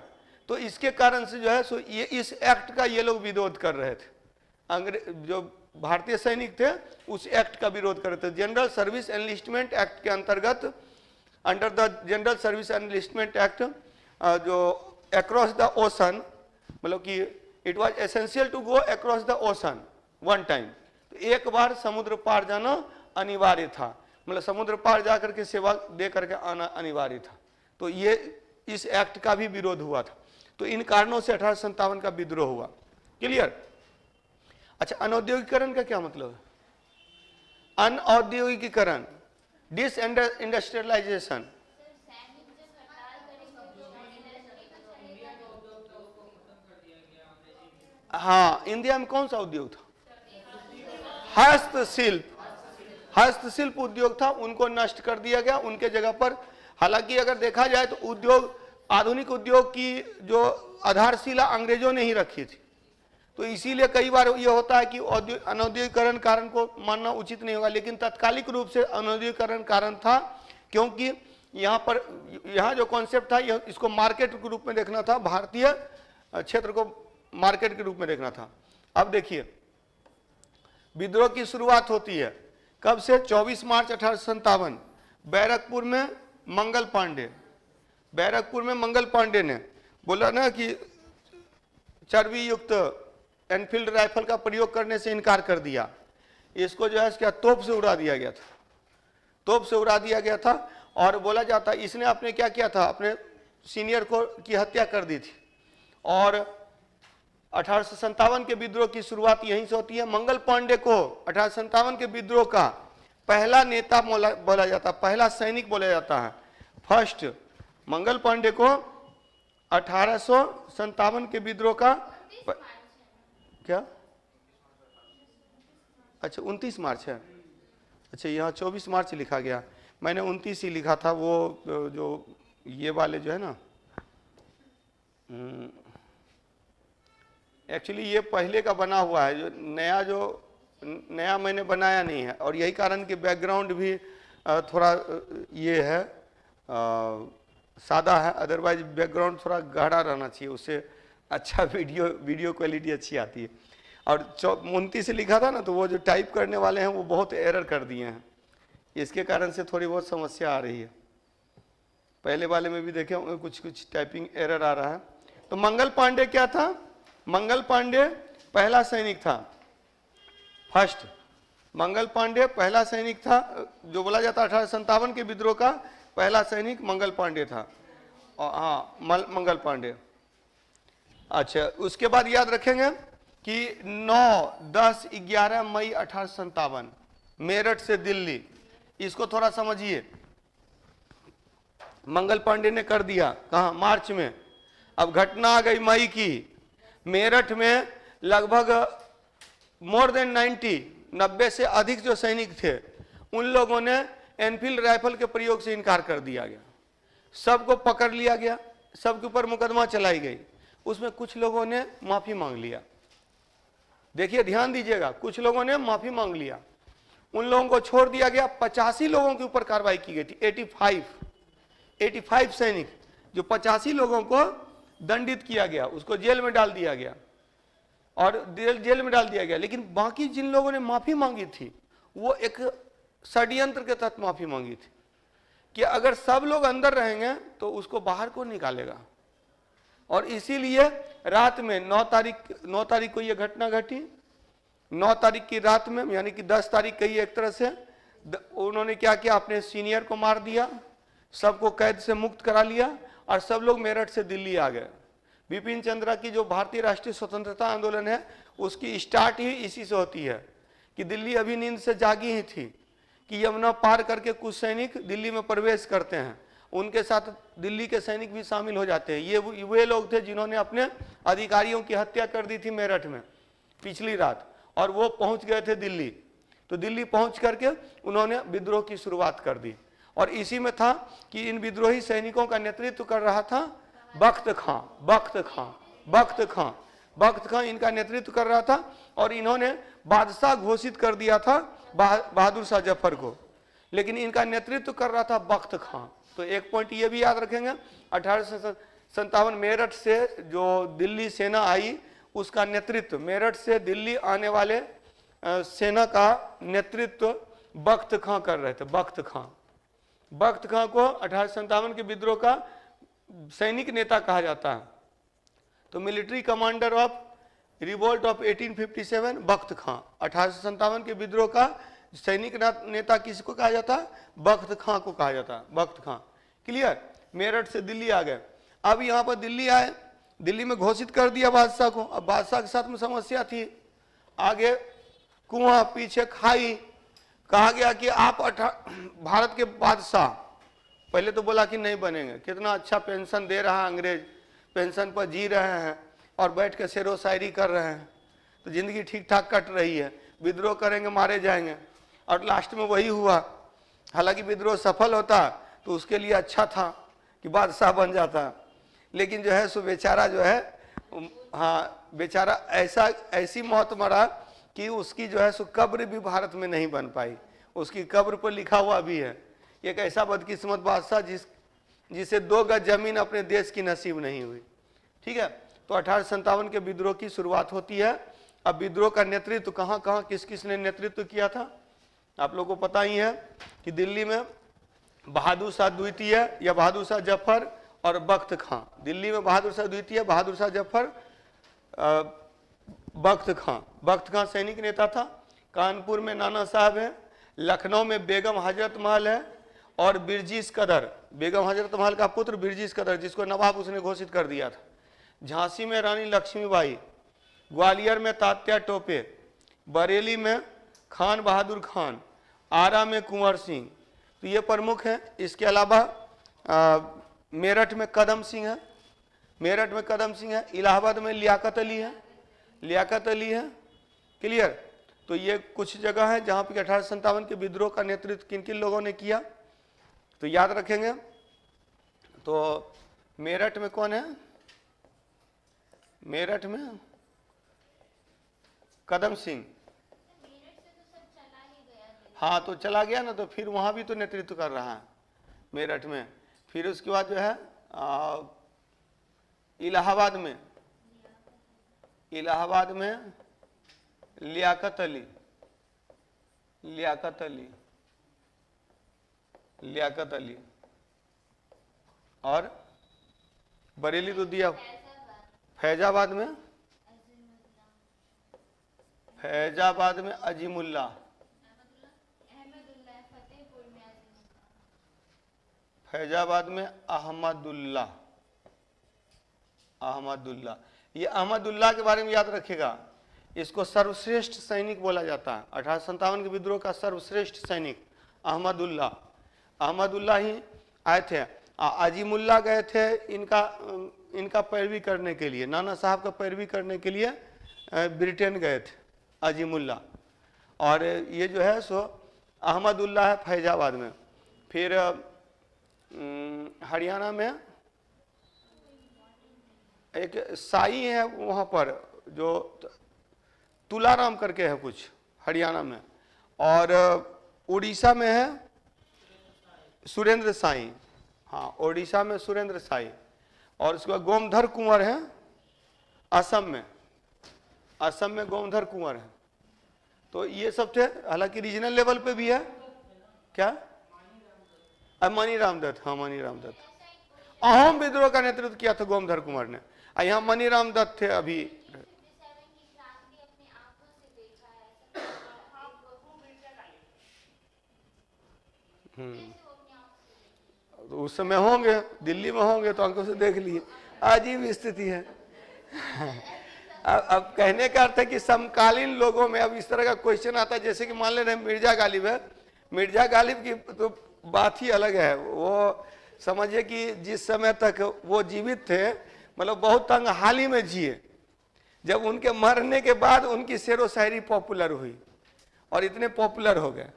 तो इसके कारण से जो है सो ये इस एक्ट का ये लोग विरोध कर रहे थे, जो भारतीय सैनिक थे उस एक्ट का विरोध कर रहे थे। जनरल सर्विस एनलिस्टमेंट एक्ट के अंतर्गत, under the general service enlistment act, जो अक्रॉस द ओशन, मतलब कि it was essential to go across the ocean one time, तो एक बार समुद्र पार जाना अनिवार्य था, मतलब समुद्र पार जाकर के सेवा दे करके आना अनिवार्य था। तो ये इस एक्ट का भी विरोध हुआ था। तो इन कारणों से 1857 का विद्रोह हुआ। क्लियर? अच्छा, अनौद्योगिकरण का क्या मतलब है? अनौद्योगिकरण, डिस इंडस्ट्रियलाइजेशन। हाँ, इंडिया में कौन सा उद्योग था? हस्तशिल्प, हस्तशिल्प उद्योग था, उनको नष्ट कर दिया गया। उनके जगह पर, हालांकि अगर देखा जाए तो उद्योग, आधुनिक उद्योग की जो आधारशिला अंग्रेजों ने ही रखी थी, तो इसीलिए कई बार ये होता है कि अनौद्योगिकरण कारण को मानना उचित नहीं होगा, लेकिन तात्कालिक रूप से अनौद्योगिकरण कारण था, क्योंकि यहाँ जो कॉन्सेप्ट था इसको मार्केट के रूप में देखना था, भारतीय क्षेत्र को मार्केट के रूप में देखना था। अब देखिए, विद्रोह की शुरुआत होती है कब से? 24 मार्च 1857 बैरकपुर में मंगल पांडे, बैरकपुर में मंगल पांडे ने बोला ना कि चर्बी युक्त एनफील्ड राइफल का प्रयोग करने से इनकार कर दिया। इसको जो है क्या तोप से उड़ा दिया गया था, तोप से उड़ा दिया गया था। और बोला जाता है इसने अपने क्या किया था, अपने सीनियर को की हत्या कर दी थी। और 1857 के विद्रोह की शुरुआत यहीं से होती है। मंगल पांडे को 1857 के विद्रोह का पहला नेता बोला जाता, पहला सैनिक बोला जाता है, फर्स्ट। मंगल पांडे को 1857 के विद्रोह का क्या, अच्छा 29 मार्च है, अच्छा यहाँ 24 मार्च लिखा गया, मैंने 29 ही लिखा था। वो जो ये वाले जो है ना, एक्चुअली ये पहले का बना हुआ है, जो नया मैंने बनाया नहीं है। और यही कारण कि बैकग्राउंड भी थोड़ा ये है, सादा है, अदरवाइज बैकग्राउंड थोड़ा गहरा रहना चाहिए, उससे अच्छा वीडियो क्वालिटी अच्छी आती है। और 29 से लिखा था ना, तो वो जो टाइप करने वाले हैं वो बहुत एरर कर दिए हैं, इसके कारण से थोड़ी बहुत समस्या आ रही है। पहले वाले में भी देखे होंगे कुछ टाइपिंग एरर आ रहा है। तो मंगल पांडे क्या था? मंगल पांडे पहला सैनिक था, फर्स्ट। मंगल पांडे पहला सैनिक था, जो बोला जाता 1857 के विद्रोह का पहला सैनिक मंगल पांडे था। हाँ, मंगल पांडे। अच्छा, उसके बाद याद रखेंगे कि 9, 10, 11 मई 1857 मेरठ से दिल्ली, इसको थोड़ा समझिए। मंगल पांडे ने कर दिया, कहा मार्च में। अब घटना आ गई मई की। मेरठ में लगभग मोर देन 90 से अधिक जो सैनिक थे, उन लोगों ने एनफील्ड राइफल के प्रयोग से इनकार कर दिया गया। सबको पकड़ लिया गया, सबके ऊपर मुकदमा चलाई गई। उसमें कुछ लोगों ने माफी मांग लिया। देखिए ध्यान दीजिएगा, कुछ लोगों ने माफी मांग लिया, उन लोगों को छोड़ दिया गया। 85 लोगों के ऊपर कार्रवाई की गई थी। 85 सैनिक, जो 85 लोगों को दंडित किया गया, उसको जेल में डाल दिया गया और जेल में डाल दिया गया। लेकिन बाकी जिन लोगों ने माफी मांगी थी, वो एक षड्यंत्र के तहत माफी मांगी थी कि अगर सब लोग अंदर रहेंगे तो उसको बाहर कौन निकालेगा। और इसीलिए रात में 9 तारीख को यह घटना घटी। 9 तारीख की रात में, यानी कि 10 तारीख कही एक तरह से, उन्होंने क्या किया, अपने सीनियर को मार दिया, सबको कैद से मुक्त करा लिया और सब लोग मेरठ से दिल्ली आ गए। बिपिन चंद्रा की जो भारतीय राष्ट्रीय स्वतंत्रता आंदोलन है, उसकी स्टार्ट ही इसी से होती है कि दिल्ली अभी नींद से जागी ही थी कि यमुना पार करके कुछ सैनिक दिल्ली में प्रवेश करते हैं, उनके साथ दिल्ली के सैनिक भी शामिल हो जाते हैं। ये वे लोग थे जिन्होंने अपने अधिकारियों की हत्या कर दी थी मेरठ में पिछली रात, और वो पहुंच गए थे दिल्ली। तो दिल्ली पहुंच करके उन्होंने विद्रोह की शुरुआत कर दी। और इसी में था कि इन विद्रोही सैनिकों का नेतृत्व कर रहा था बख्त खां इनका नेतृत्व कर रहा था। और इन्होंने बादशाह घोषित कर दिया था बहादुर शाह जफर को, लेकिन इनका नेतृत्व कर रहा था बख्त खां। तो एक पॉइंट ये भी याद रखेंगे, 1857 मेरठ से जो दिल्ली सेना आई, उसका नेतृत्व, मेरठ से दिल्ली आने वाले सेना का नेतृत्व बख्त खां कर रहे थे। बख्त खां को 1857 के विद्रोह का सैनिक नेता कहा जाता है। तो military commander of revolt of 1857 बख्त खां। 1857 के विद्रोह का सैनिक नेता किसको कहा जाता है? बख्त खां को कहा जाता है, बख्त खां। क्लियर? मेरठ से दिल्ली आ गए। अब यहाँ पर दिल्ली आए, दिल्ली में घोषित कर दिया बादशाह को। अब बादशाह के साथ में समस्या थी, आगे कुआं पीछे खाई। कहा गया कि आप भारत के बादशाह, पहले तो बोला कि नहीं बनेंगे, कितना अच्छा पेंशन दे रहा है अंग्रेज, पेंशन पर जी रहे हैं और बैठ के शेरो शायरी कर रहे हैं, तो जिंदगी ठीक ठाक कट रही है। विद्रोह करेंगे मारे जाएंगे, और लास्ट में वही हुआ। हालांकि विद्रोह सफल होता तो उसके लिए अच्छा था कि बादशाह बन जाता, लेकिन जो है सो बेचारा जो है, हाँ बेचारा ऐसी मौत मरा कि उसकी जो है सो कब्र भी भारत में नहीं बन पाई। उसकी कब्र पर लिखा हुआ भी है, एक ऐसा बदकिस्मत बादशाह जिसे 2 गज जमीन अपने देश की नसीब नहीं हुई। ठीक है, तो 1857 के विद्रोह की शुरुआत होती है। अब विद्रोह का नेतृत्व कहाँ कहाँ किस किस ने नेतृत्व किया था, आप लोगों को पता ही है कि दिल्ली में बहादुर शाह द्वितीय या बहादुर शाह जफर और बख्त खां। दिल्ली में बहादुर शाह द्वितीय, बहादुर शाह जफर, बख्त खां सैनिक नेता था। कानपुर में नाना साहब है, लखनऊ में बेगम हजरत महल है, और बिरजीश कदर, बेगम हजरत महल का पुत्र बिरजीश कदर, जिसको नवाब उसने घोषित कर दिया था। झांसी में रानी लक्ष्मीबाई, ग्वालियर में तात्या टोपे, बरेली में खान बहादुर खान, आरा में कुंवर सिंह, तो ये प्रमुख हैं। इसके अलावा मेरठ में कदम सिंह है, इलाहाबाद में लियाकत अली है। क्लियर? तो ये कुछ जगह है जहाँ पे 1857 के विद्रोह का नेतृत्व किन किन लोगों ने किया, तो याद रखेंगे। तो मेरठ में कौन है? मेरठ में कदम सिंह। हाँ, तो चला गया ना, तो फिर वहाँ भी तो नेतृत्व कर रहा है मेरठ में। फिर उसके बाद जो है इलाहाबाद में लियाकत अली, और बरेली तो दिया। फैजाबाद में अजीमुल्ला, फैजाबाद में अहमदुल्ला। ये अहमदुल्ला के बारे में याद रखिएगा, इसको सर्वश्रेष्ठ सैनिक बोला जाता है। 1857 के विद्रोह का सर्वश्रेष्ठ सैनिक अहमदुल्ला ही आए थे। अजीमुल्ला गए थे इनका पैरवी करने के लिए, नाना साहब का पैरवी करने के लिए ब्रिटेन गए थे अजीमुल्ला। और ये जो है सो अहमदुल्ला है फैजाबाद में। फिर हरियाणा में एक साई है वहाँ पर जो तुलाराम करके है कुछ हरियाणा में। और उड़ीसा में है सुरेंद्र साई, हाँ उड़ीसा में सुरेंद्र साई। और उसके बाद गोमधर कुंवर है असम में गोमधर कुंवर है। तो ये सब थे, हालांकि रीजनल लेवल पे भी है। क्या मनी रामदत्त, हाँ मनी रामदत्त अहोम विद्रोह का नेतृत्व किया था गोमधर कुंवर ने। यहाँ मनी रामदत्त थे अभी। तो उस समय होंगे दिल्ली में होंगे तो आंखों से देख लिए, अजीब स्थिति है। अब कहने का अर्थ है कि समकालीन लोगों में अब इस तरह का क्वेश्चन आता है, जैसे कि मान ले रहे मिर्जा गालिब है, मिर्जा गालिब की तो बात ही अलग है। वो समझिए कि जिस समय तक वो जीवित थे मतलब बहुत तंग हाल में जिए। जब उनके मरने के बाद उनकी शेर व शायरी पॉपुलर हुई और इतने पॉपुलर हो गए।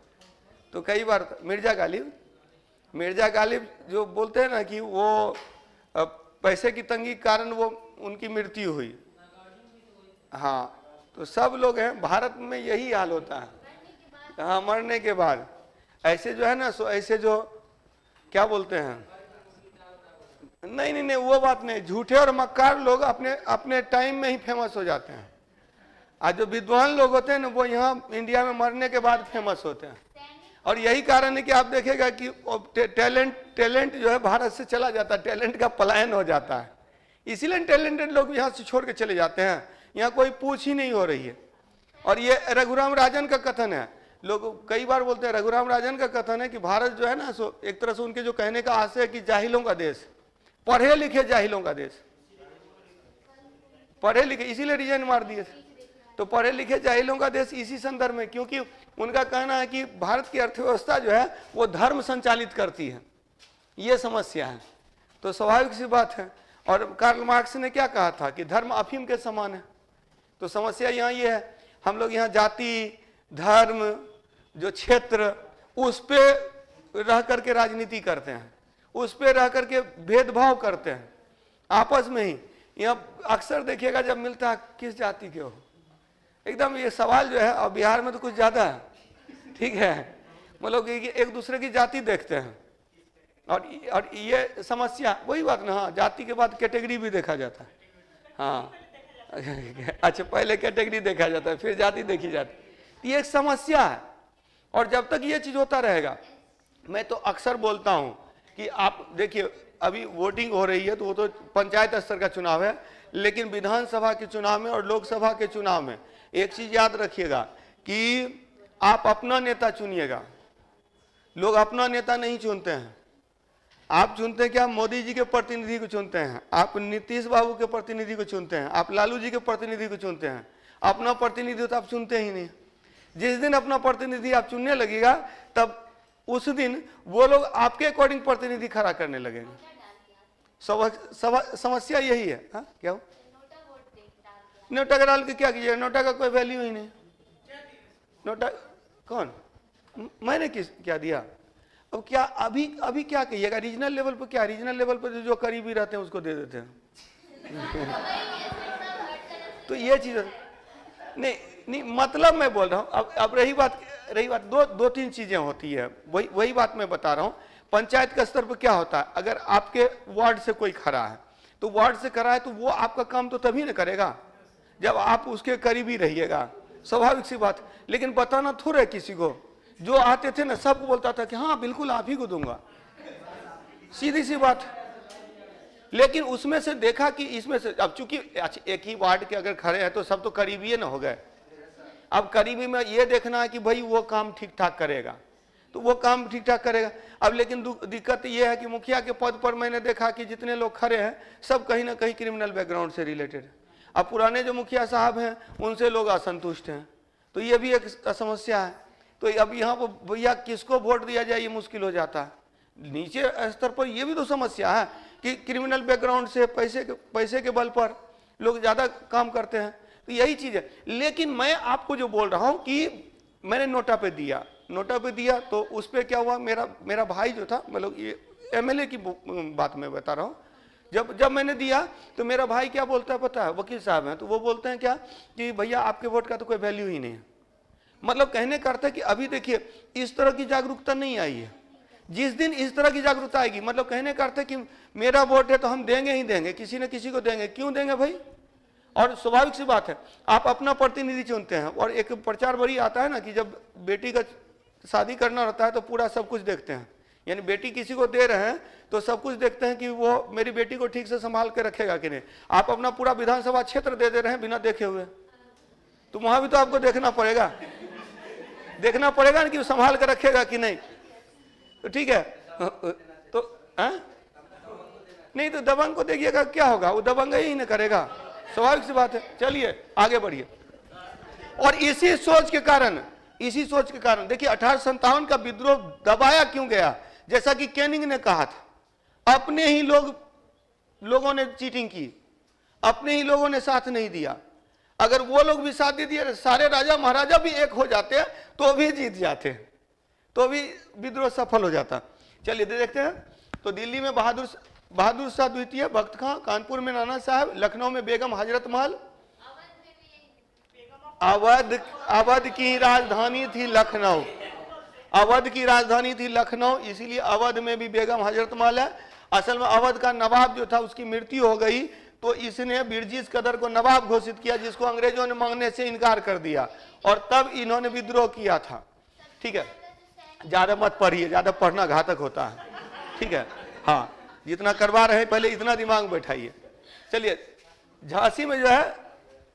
तो कई बार मिर्जा गालिब जो बोलते हैं ना कि वो पैसे की तंगी के कारण वो उनकी मृत्यु हुई। हाँ तो सब लोग हैं भारत में यही हाल होता है, हाँ मरने के बाद ऐसे जो है ना सो ऐसे जो क्या बोलते हैं, नहीं वो बात नहीं, झूठे और मक्कार लोग अपने टाइम में ही फेमस हो जाते हैं। आज जो विद्वान लोग होते हैं ना वो यहाँ इंडिया में मरने के बाद फेमस होते हैं। और यही कारण है कि आप देखेगा कि टैलेंट जो है भारत से चला जाता है, टैलेंट का पलायन हो जाता है। इसीलिए टैलेंटेड लोग यहाँ से छोड़ के चले जाते हैं, यहाँ कोई पूछ ही नहीं हो रही है। और ये रघुराम राजन का कथन है, लोग कई बार बोलते हैं रघुराम राजन का कथन है कि भारत जो है ना सो एक तरह से उनके जो कहने का आशय है कि जाहिलों का देश, पढ़े लिखे जाहिलों का देश, पढ़े लिखे इसीलिए रीजन मार दिए थे। तो पढ़े लिखे जाहिलों का देश इसी संदर्भ में, क्योंकि उनका कहना है कि भारत की अर्थव्यवस्था जो है वो धर्म संचालित करती है, ये समस्या है। तो स्वाभाविक सी बात है। और कार्ल मार्क्स ने क्या कहा था कि धर्म अफीम के समान है। तो समस्या यहाँ ये है, हम लोग यहाँ जाति धर्म जो क्षेत्र उस पे रह करके राजनीति करते हैं, उस पे रह करके भेदभाव करते हैं आपस में ही। यहाँ अक्सर देखिएगा जब मिलता है किस जाति के हो, एकदम ये सवाल जो है, और बिहार में तो कुछ ज्यादा है, ठीक है, मतलब एक दूसरे की जाति देखते हैं। और ये समस्या वही बात ना, हाँ जाति के बाद कैटेगरी भी देखा जाता है। हाँ अच्छा पहले कैटेगरी देखा जाता है फिर जाति देखी जाती है, ये एक समस्या है। और जब तक ये चीज होता रहेगा, मैं तो अक्सर बोलता हूं कि आप देखिए अभी वोटिंग हो रही है तो वो तो पंचायत स्तर का चुनाव है, लेकिन विधानसभा के चुनाव में और लोकसभा के चुनाव में एक चीज याद रखिएगा कि आप अपना नेता चुनिएगा। लोग अपना नेता नहीं चुनते हैं, आप चुनते हैं क्या, मोदी जी के प्रतिनिधि को चुनते हैं, आप नीतीश बाबू के प्रतिनिधि को चुनते हैं, आप लालू जी के प्रतिनिधि को चुनते हैं। अपना प्रतिनिधि तो आप चुनते ही नहीं। जिस दिन अपना प्रतिनिधि आप चुनने लगेगा तब उस दिन वो लोग आपके अकॉर्डिंग प्रतिनिधि खड़ा करने लगेंगे। समस्या यही है। हाँ क्या हो, नोटा का डाल के क्या कीजिए, नोटा का कोई वैल्यू ही नहीं। नोटा कौन, मैंने क्या दिया, अब क्या अभी क्या कहिएगा, रीजनल लेवल पर क्या, रीजनल लेवल पर जो करीबी रहते हैं उसको दे देते हैं। तो ये चीज नहीं मतलब मैं बोल रहा हूं। अब रही बात दो तीन चीजें होती है, वही बात मैं बता रहा हूं। पंचायत के स्तर पर क्या होता है, अगर आपके वार्ड से कोई खड़ा है तो वार्ड से खड़ा है तो वो आपका काम तो तभी ना करेगा जब आप उसके करीबी रहिएगा, स्वाभाविक सी बात। लेकिन बताना थोड़ा किसी को, जो आते थे ना सबको बोलता था कि हाँ बिल्कुल आप ही को दूंगा, सीधी सी बात। लेकिन उसमें से देखा कि इसमें से अब चूंकि एक ही वार्ड के अगर खड़े हैं तो सब तो करीबी ना हो गए। अब करीबी में ये देखना है कि भाई वो काम ठीक ठाक करेगा तो वो काम ठीक ठाक करेगा। अब लेकिन दिक्कत ये है कि मुखिया के पद पर मैंने देखा कि जितने लोग खड़े हैं सब कहीं ना कहीं क्रिमिनल बैकग्राउंड से रिलेटेड है। अब पुराने जो मुखिया साहब हैं उनसे लोग असंतुष्ट हैं, तो ये भी एक समस्या है। तो अब यहाँ पर भैया किसको वोट दिया जाए ये मुश्किल हो जाता है। नीचे स्तर पर ये भी तो समस्या है कि क्रिमिनल बैकग्राउंड से पैसे के बल पर लोग ज़्यादा काम करते हैं, तो यही चीज़ है। लेकिन मैं आपको जो बोल रहा हूँ कि मैंने नोटा पे दिया तो उस पर क्या हुआ, मेरा भाई जो था, मतलब ये एमएलए की बात मैं बता रहा हूँ, जब मैंने दिया तो मेरा भाई क्या बोलता है पता है, वकील साहब हैं, तो वो बोलते हैं क्या कि भैया आपके वोट का तो कोई वैल्यू ही नहीं है। मतलब कहने का अर्थ है कि अभी देखिए इस तरह की जागरूकता नहीं आई है। जिस दिन इस तरह की जागरूकता आएगी, मतलब कहने का अर्थ है कि मेरा वोट है तो हम देंगे ही देंगे, किसी न किसी को देंगे। क्यों देंगे भाई? और स्वाभाविक सी बात है, आप अपना प्रतिनिधि चुनते हैं, और एक प्रचार बड़ी आता है ना कि जब बेटी का शादी करना रहता है तो पूरा सब कुछ देखते हैं, यानी बेटी किसी को दे रहे हैं तो सब कुछ देखते हैं कि वो मेरी बेटी को ठीक से संभाल के रखेगा कि नहीं। आप अपना पूरा विधानसभा क्षेत्र दे रहे हैं बिना देखे हुए, तो वहां भी तो आपको देखना पड़ेगा ना कि वो संभाल कर रखेगा कि नहीं। तो ठीक है, तो नहीं तो दबंग को देखिएगा क्या होगा, वो दबंग ही नहीं करेगा, स्वाभाविक सी बात है। चलिए आगे बढ़िए। और इसी सोच के कारण देखिए 1857 का विद्रोह दबाया क्यों गया, जैसा कि कैनिंग ने कहा था, अपने ही लोगों ने चीटिंग की, अपने ही लोगों ने साथ नहीं दिया। अगर वो लोग भी साथ दे दिए, सारे राजा महाराजा भी एक हो जाते हैं तो भी जीत जाते, तो भी विद्रोह सफल हो जाता। चलिए देखते हैं। तो दिल्ली में बहादुर शाह द्वितीय, बख्त खां, कानपुर में नाना साहब, लखनऊ में बेगम हजरत महल, अवध की राजधानी थी लखनऊ, इसीलिए अवध में भी बेगम हजरत महल है। असल में अवध का नवाब जो था उसकी मृत्यु हो गई, तो इसने बिरजिस कदर को नवाब घोषित किया, जिसको अंग्रेजों ने मांगने से इनकार कर दिया, और तब इन्होंने विद्रोह किया था। ठीक है, ज्यादा मत पढ़िए, ज्यादा पढ़ना घातक होता है। ठीक है, हाँ, जितना करवा रहे पहले इतना दिमाग बैठाइए। चलिए, झांसी में जो है,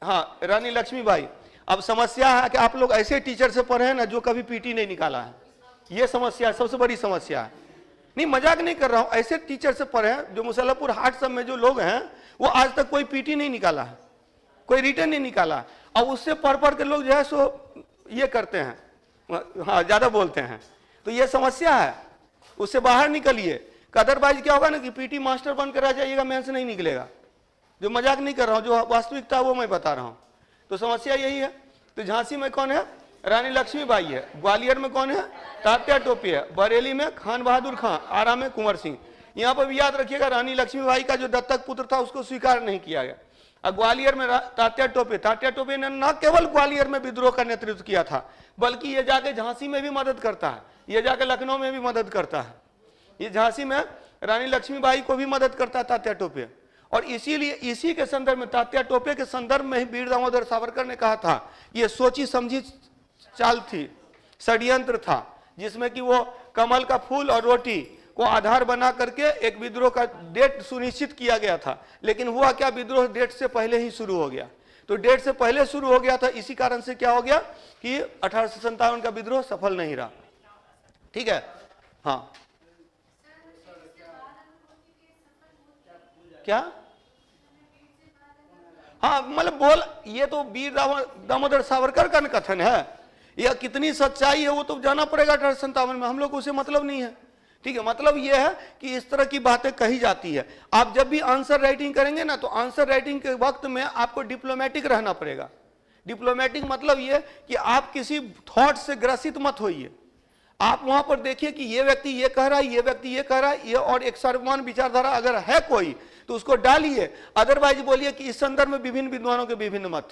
हाँ, रानी लक्ष्मीबाई। अब समस्या है कि आप लोग ऐसे टीचर से पढ़े हैं ना जो कभी पीटी नहीं निकाला है, ये समस्या सबसे बड़ी समस्या है। नहीं, मजाक नहीं कर रहा हूं, ऐसे टीचर से पढ़े हैं जो मुसल्लमपुर हाट सब में जो लोग हैं वो आज तक कोई पीटी नहीं निकाला है, कोई रिटर्न नहीं निकाला। अब उससे पढ़ के लोग जो है सो ये करते हैं, हाँ, ज्यादा बोलते हैं, तो ये समस्या है, उससे बाहर निकलिए। कदरबाजी क्या होगा ना कि पीटी मास्टर बनकर रह जाइएगा, मेंस नहीं निकलेगा। जो मजाक नहीं कर रहा हूं, जो वास्तविकता वो मैं बता रहा हूं। तो समस्या यही है। तो झांसी में कौन है? रानी लक्ष्मीबाई है। ग्वालियर में कौन है? तात्या टोपे है। बरेली में खान बहादुर खां, आरा में कुंवर सिंह। यहाँ पर भी याद रखिएगा, रानी लक्ष्मीबाई का जो दत्तक पुत्र था उसको स्वीकार नहीं किया गया। और ग्वालियर में तात्या टोपे ने न केवल ग्वालियर में विद्रोह का नेतृत्व किया था, बल्कि ये जाके झांसी में भी मदद करता है, ये जाके लखनऊ में भी मदद करता है। ये झांसी में रानी लक्ष्मीबाई को भी मदद करता है तात्या टोपे। और इसीलिए इसी के संदर्भ में, तात्या टोपे के संदर्भ में ही वीर दामोदर सावरकर ने कहा था, ये सोची समझी चाल थी, षड्यंत्र था, जिसमें कि वो कमल का फूल और रोटी को आधार बना करके एक विद्रोह का डेट सुनिश्चित किया गया था। लेकिन हुआ क्या, विद्रोह डेट से पहले ही शुरू हो गया। तो डेट से पहले शुरू हो गया था, इसी कारण से क्या हो गया कि 1857 का विद्रोह सफल नहीं रहा। ठीक है, हाँ, क्या, हाँ, मतलब ये तो वीर दामोदर सावरकर का कथन है, यह कितनी सच्चाई है वो तो जाना पड़ेगा 1857 में, हम लोग को उसे मतलब नहीं है। ठीक है, मतलब यह है कि इस तरह की बातें कही जाती है। आप जब भी आंसर राइटिंग करेंगे ना, तो आंसर राइटिंग के वक्त में आपको डिप्लोमेटिक रहना पड़ेगा। डिप्लोमेटिक मतलब यह कि आप किसी थॉट से ग्रसित मत होइए। आप वहां पर देखिए कि ये व्यक्ति ये कह रहा है, ये व्यक्ति ये कह रहा है, ये, और एक सर्वमान विचारधारा अगर है कोई तो उसको डालिए। अदरवाइज बोलिए कि इस संदर्भ में विभिन्न विद्वानों के विभिन्न मत।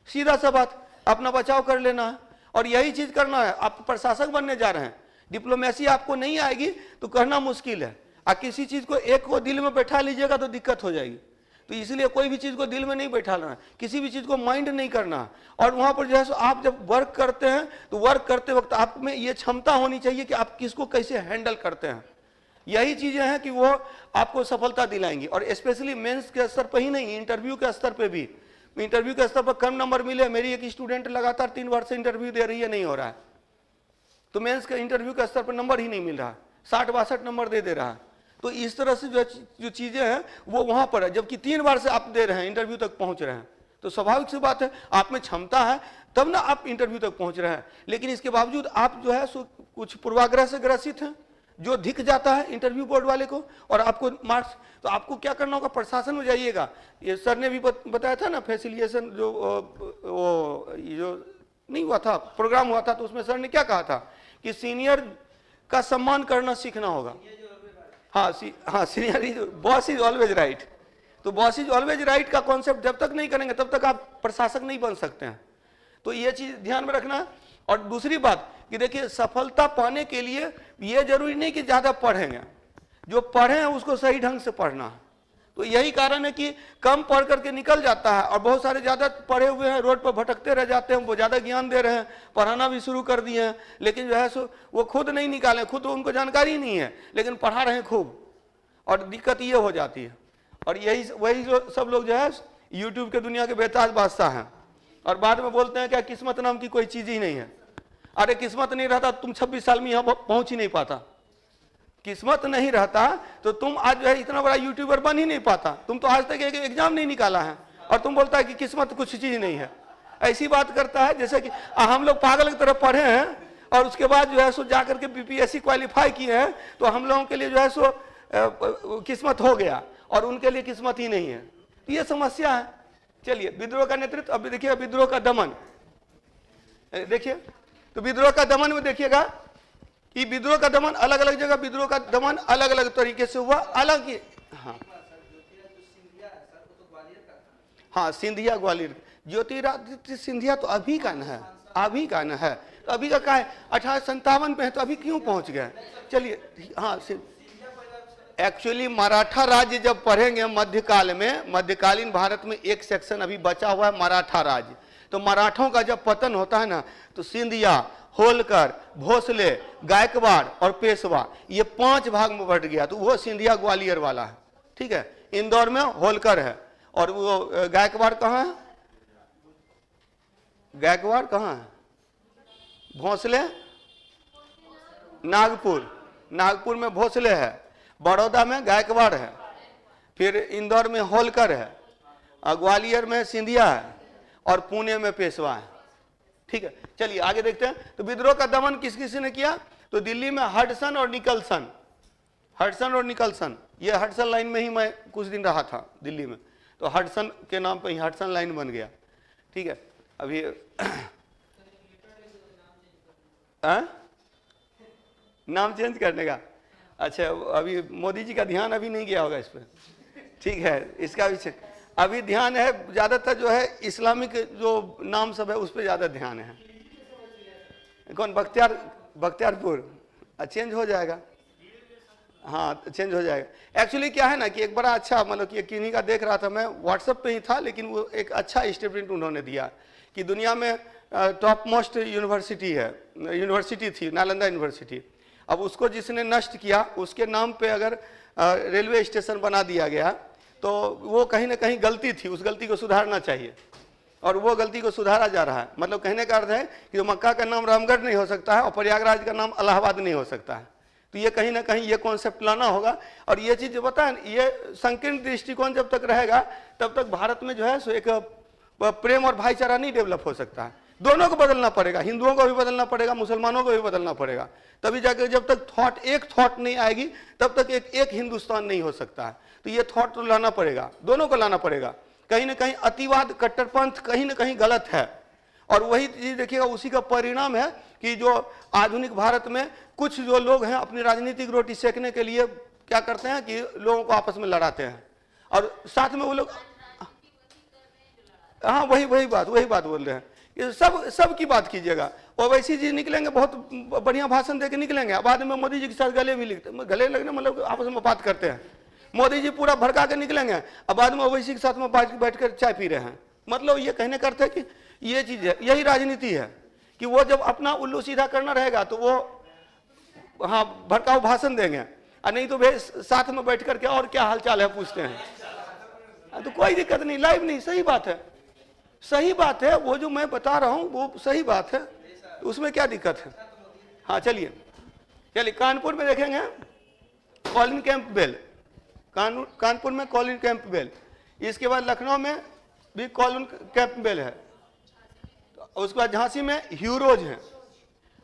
सीधा सा बात, अपना बचाव कर लेना है, और यही चीज करना है। आप प्रशासक बनने जा रहे हैं, डिप्लोमेसी आपको नहीं आएगी तो करना मुश्किल है। आप किसी चीज को एक को दिल में बैठा लीजिएगा तो दिक्कत हो जाएगी। तो इसलिए कोई भी चीज को दिल में नहीं बैठाना है, किसी भी चीज को माइंड नहीं करना है। और वहां पर जो है आप जब वर्क करते हैं तो वर्क करते वक्त आप में ये क्षमता होनी चाहिए कि आप किसको कैसे हैंडल करते हैं। यही चीजें हैं कि वो आपको सफलता दिलाएंगी। और स्पेशली मेंस के स्तर पर ही नहीं, इंटरव्यू के स्तर पर भी। इंटरव्यू के स्तर पर कम नंबर मिले, मेरी एक स्टूडेंट लगातार 3 वर्ष से इंटरव्यू दे रही है, नहीं हो रहा है, तो मेंस के इंटरव्यू के स्तर पर नंबर ही नहीं मिल रहा, 60-62 नंबर दे रहा है। तो इस तरह से जो चीजें हैं वो वहां पर है, जबकि 3 बार से आप दे रहे हैं, इंटरव्यू तक पहुंच रहे हैं, तो स्वाभाविक सी बात है, आप में क्षमता है तब ना आप इंटरव्यू तक पहुंच रहे हैं। लेकिन इसके बावजूद आप जो है सो कुछ पूर्वाग्रह से ग्रसित हैं, जो दिख जाता है इंटरव्यू बोर्ड वाले को और आपको मार्क्स, तो आपको क्या करना होगा, प्रशासन में जाइएगा। ये सर ने भी बताया था ना, फैसिलिटेशन जो ये जो नहीं हुआ था, प्रोग्राम हुआ था, तो उसमें सर ने क्या कहा था कि सीनियर का सम्मान करना सीखना होगा। हाँ senior, boss is always right. तो बॉस इज ऑलवेज राइट का कॉन्सेप्ट जब तक नहीं करेंगे तब तक आप प्रशासक नहीं बन सकते हैं। तो ये चीज ध्यान में रखना। और दूसरी बात कि देखिए, सफलता पाने के लिए ये जरूरी नहीं कि ज्यादा पढ़ेंगे, जो पढ़े हैं उसको सही ढंग से पढ़ना है। तो यही कारण है कि कम पढ़ करके निकल जाता है, और बहुत सारे ज्यादा पढ़े हुए हैं रोड पर भटकते रह जाते हैं, वो ज्यादा ज्ञान दे रहे हैं, पढ़ाना भी शुरू कर दिए हैं, लेकिन जो है सो वो खुद नहीं निकाले, खुद तो उनको जानकारी नहीं है, लेकिन पढ़ा रहे हैं खूब, और दिक्कत ये हो जाती है। और यही वही जो सब लोग जो है यूट्यूब के दुनिया के बेताज बादशाह हैं, और बाद में बोलते हैं क्या किस्मत नाम की कोई चीज ही नहीं है। अरे किस्मत नहीं रहता तुम 26 साल में यहाँ पहुंच ही नहीं पाता। किस्मत नहीं रहता तो तुम आज जो है इतना बड़ा यूट्यूबर बन ही नहीं पाता। तुम तो आज तक एक एग्जाम नहीं निकाला है और तुम बोलता है कि किस्मत कुछ चीज नहीं है। ऐसी बात करता है जैसे कि हम लोग पागल की तरह पढ़े हैं और उसके बाद जो है सो जाकर के बीपीएससी क्वालिफाई किए हैं, तो हम लोगों के लिए जो है सो किस्मत हो गया और उनके लिए किस्मत ही नहीं है। तो ये समस्या है। चलिए, विद्रोह का नेतृत्व। अब देखिए विद्रोह का दमन, देखिए तो विद्रोह का दमन में देखिएगा कि विद्रोह का दमन अलग अलग जगह, विद्रोह का दमन अलग अलग तरीके से हुआ, अलग ही। हाँ सिंधिया ग्वालियर, ज्योतिरादित्य सिंधिया तो अभी का न है, अभी का न है, तो अभी का क्या है 1857 पे है, तो अभी क्यों पहुंच गए। चलिए हाँ, एक्चुअली मराठा राज्य जब पढ़ेंगे मध्यकाल में, मध्यकालीन भारत में एक सेक्शन अभी बचा हुआ है मराठा राज्य। तो मराठों का जब पतन होता है ना, तो सिंधिया, होलकर, भोसले, गायकवाड़ और पेशवा, ये 5 भाग में बढ़ गया। तो वो सिंधिया ग्वालियर वाला है, ठीक है। इंदौर में होलकर है, और वो गायकवाड़ कहाँ है, गायकवाड़ कहाँ है, भोसले नागपुर, नागपुर में भोसले है, बड़ौदा में गायकवाड़ है, फिर इंदौर में होलकर है, ग्वालियर में सिंधिया है, और पुणे में पेशवा है, ठीक है। चलिए आगे देखते हैं। तो विद्रोह का दमन किस किसी ने किया, तो दिल्ली में हडसन और निकलसन, हडसन और निकलसन, ये हडसन लाइन में ही मैं कुछ दिन रहा था दिल्ली में, तो हडसन के नाम पे ही हडसन लाइन बन गया, ठीक है। अभी नाम चेंज करने का, अच्छा अभी मोदी जी का ध्यान अभी नहीं गया होगा इस पर, ठीक है। इसका भी अभी ध्यान है ज्यादातर जो है इस्लामिक जो नाम सब है उस पर ज्यादा ध्यान है। कौन, बख्तियारपुर, चेंज हो जाएगा, हाँ चेंज हो जाएगा। एक्चुअली क्या है ना कि एक बड़ा अच्छा, मतलब कि किन्हीं का देख रहा था मैं, व्हाट्सएप पे ही था, लेकिन वो एक अच्छा स्टेटमेंट उन्होंने दिया कि दुनिया में टॉप मोस्ट यूनिवर्सिटी है, यूनिवर्सिटी थी नालंदा यूनिवर्सिटी, अब उसको जिसने नष्ट किया उसके नाम पे अगर रेलवे स्टेशन बना दिया गया तो वो कहीं ना कहीं गलती थी, उस गलती को सुधारना चाहिए, और वो गलती को सुधारा जा रहा है। मतलब कहने का अर्थ है कि मक्का का नाम रामगढ़ नहीं हो सकता है और प्रयागराज का नाम इलाहाबाद नहीं हो सकता है। तो ये कहीं ना कहीं ये कॉन्सेप्ट लाना होगा, और ये चीज़ पता है, ये संकीर्ण दृष्टिकोण जब तक रहेगा तब तक भारत में जो है सो एक प्रेम और भाईचारा नहीं डेवलप हो सकता है। दोनों को बदलना पड़ेगा, हिंदुओं को भी बदलना पड़ेगा, मुसलमानों को भी बदलना पड़ेगा, तभी जाकर जब तक एक थॉट नहीं आएगी तब तक एक हिंदुस्तान नहीं हो सकता है। तो ये थॉट तो लाना पड़ेगा, दोनों को लाना पड़ेगा। कहीं ना कहीं अतिवाद, कट्टरपंथ कहीं ना कहीं गलत है, और वही चीज देखिएगा उसी का परिणाम है कि जो आधुनिक भारत में कुछ जो लोग हैं अपनी राजनीतिक रोटी सेकने के लिए क्या करते हैं कि लोगों को आपस में लड़ाते हैं, और साथ में वो लोग, हाँ वही बात बोल रहे हैं। ये सब की बात कीजिएगा, और वैसी चीज निकलेंगे, बहुत बढ़िया भाषण देके निकलेंगे, बाद में मोदी जी के साथ गले भी लिखते, गले लगने मतलब आपस में बात करते हैं, मोदी जी पूरा भड़का के निकलेंगे, अब बाद में ओवैसी के साथ में बैठ कर चाय पी रहे हैं। मतलब ये कहने का अर्थ है कि ये चीज है, यही राजनीति है कि वो जब अपना उल्लू सीधा करना रहेगा तो वो हाँ भड़काऊ भाषण देंगे, और नहीं तो भाई साथ में बैठ करके और क्या हालचाल है पूछते हैं। तो कोई दिक्कत नहीं, लाइव नहीं, सही बात है, सही बात है, वो जो मैं बता रहा हूँ वो सही बात है, उसमें क्या दिक्कत है। हाँ चलिए कानपुर में देखेंगे कॉलिन कैंपबेल, कानपुर में कॉलिन कैंपबेल, इसके बाद लखनऊ में भी कॉलिन कैंपबेल है, उसके बाद झांसी में ह्यूरोज है,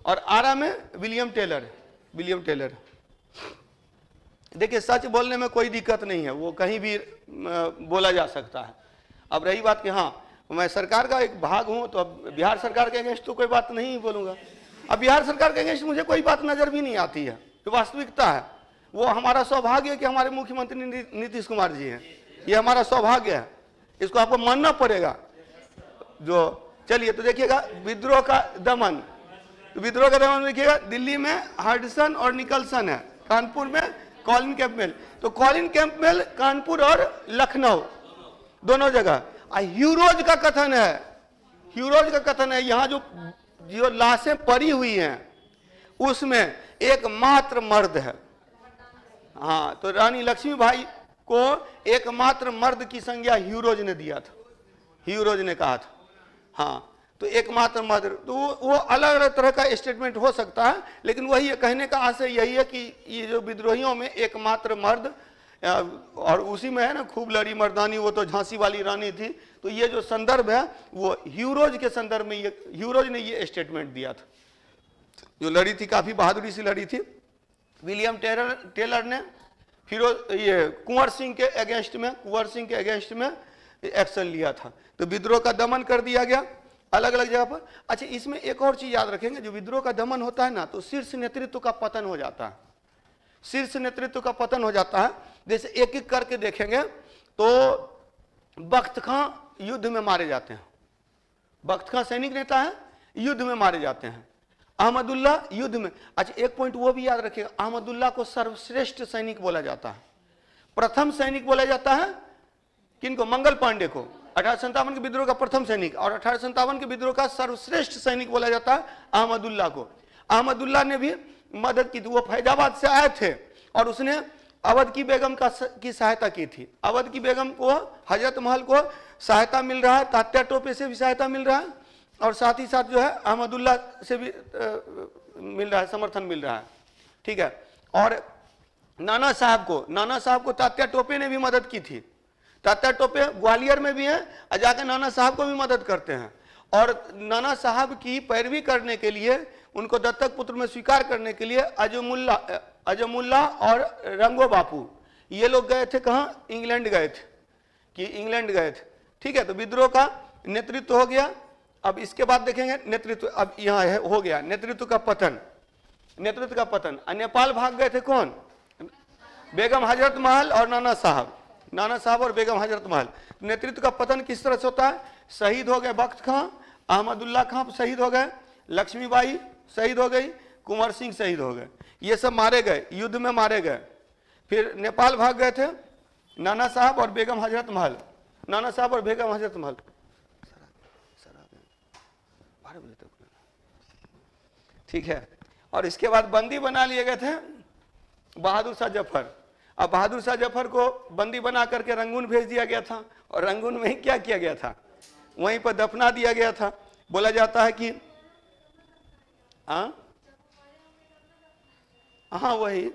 और आरा में विलियम टेलर है। विलियम टेलर, देखिए सच बोलने में कोई दिक्कत नहीं है, वो कहीं भी बोला जा सकता है। अब रही बात कि हाँ मैं सरकार का एक भाग हूं, तो अब बिहार सरकार के अगेंस्ट तो कोई बात नहीं बोलूंगा। अब बिहार सरकार के अगेंस्ट मुझे कोई बात नजर भी नहीं आती है, जो वास्तविकता है। वो हमारा सौभाग्य है कि हमारे मुख्यमंत्री नीतीश कुमार जी हैं, ये हमारा सौभाग्य है, इसको आपको मानना पड़ेगा। जो चलिए तो देखिएगा विद्रोह का दमन, तो विद्रोह का दमन देखिएगा, दिल्ली में हडसन और निकलसन है, कानपुर में कॉलिन कैंपबेल। तो कॉलिन कैंपबेल कानपुर और लखनऊ दोनों जगह। ह्यूरोज का कथन है, ह्यूरोज का कथन है यहाँ जो लाशें पड़ी हुई हैं उसमें एकमात्र मर्द है। हाँ, तो रानी लक्ष्मीबाई को एकमात्र मर्द की संज्ञा ह्यूरोज ने दिया था, ह्यूरोज ने कहा था। हाँ, तो एकमात्र मर्द, तो वो अलग अलग तरह का स्टेटमेंट हो सकता है, लेकिन वही कहने का आशय यही है कि ये जो विद्रोहियों में एकमात्र मर्द, और उसी में है ना खूब लड़ी मर्दानी, वो तो झांसी वाली रानी थी। तो ये जो संदर्भ है वो ह्यूरोज के संदर्भ में, ये ह्यूरोज ने ये स्टेटमेंट दिया था। जो लड़ी थी काफी बहादुरी से लड़ी थी। विलियम टेलर ने फिर ये कुंवर सिंह के अगेंस्ट में एक्शन लिया था, तो विद्रोह का दमन कर दिया गया अलग अलग जगह पर। अच्छा, इसमें एक और चीज याद रखेंगे, जो विद्रोह का दमन होता है ना, तो शीर्ष नेतृत्व का पतन हो जाता है, शीर्ष नेतृत्व का पतन हो जाता है। जैसे एक एक करके देखेंगे तो बख्त खां युद्ध में मारे जाते हैं, बख्त खां सैनिक नेता है, युद्ध में मारे जाते हैं। अहमदुल्ला युद्ध में, अच्छा एक पॉइंट वो भी याद रखिएगा, अहमदुल्ला को सर्वश्रेष्ठ सैनिक बोला जाता है, प्रथम सैनिक बोला जाता है किनको, मंगल पांडे को, 1857 के विद्रोह का प्रथम सैनिक, और 1857 के विद्रोह का सर्वश्रेष्ठ सैनिक बोला जाता है अहमदुल्ला को। अहमदुल्ला ने भी मदद की थी, वो फैजाबाद से आए थे और उसने अवध की बेगम की सहायता की थी। अवध की बेगम को, हजरत महल को सहायता मिल रहा है, तात्या टोपे से भी सहायता मिल रहा है, और साथ ही साथ जो है अहमदुल्ला से भी मिल रहा है, समर्थन मिल रहा है, ठीक है। और नाना साहब को तात्या टोपे ने भी मदद की थी। तात्या टोपे ग्वालियर में भी हैं, और जाकर नाना साहब को भी मदद करते हैं, और नाना साहब की पैरवी करने के लिए, उनको दत्तक पुत्र में स्वीकार करने के लिए अजमुल्ला और रंगो बापू ये लोग गए थे, कहाँ, इंग्लैंड गए थे, ठीक है। तो विद्रोह का नेतृत्व हो गया। अब इसके बाद देखेंगे नेतृत्व, अब यहाँ है हो गया नेतृत्व का पतन। नेपाल भाग गए थे कौन, बेगम हजरत महल और नाना साहब और बेगम हजरत महल। नेतृत्व का पतन किस तरह से होता है, शहीद हो गए बख्त खां, अहमदुल्ला खां शहीद हो गए, लक्ष्मीबाई शहीद हो गई, कुंवर सिंह शहीद हो गए, ये सब मारे गए, युद्ध में मारे गए। फिर नेपाल भाग गए थे नाना साहब और बेगम हजरत महल, ठीक है। और इसके बाद बंदी बना लिए गए थे बहादुर शाह जफर। अब बहादुर शाह जफर को बंदी बना करके रंगून भेज दिया गया था, और रंगून में ही क्या किया गया था, वहीं पर दफना दिया गया था। बोला जाता है कि हाँ वही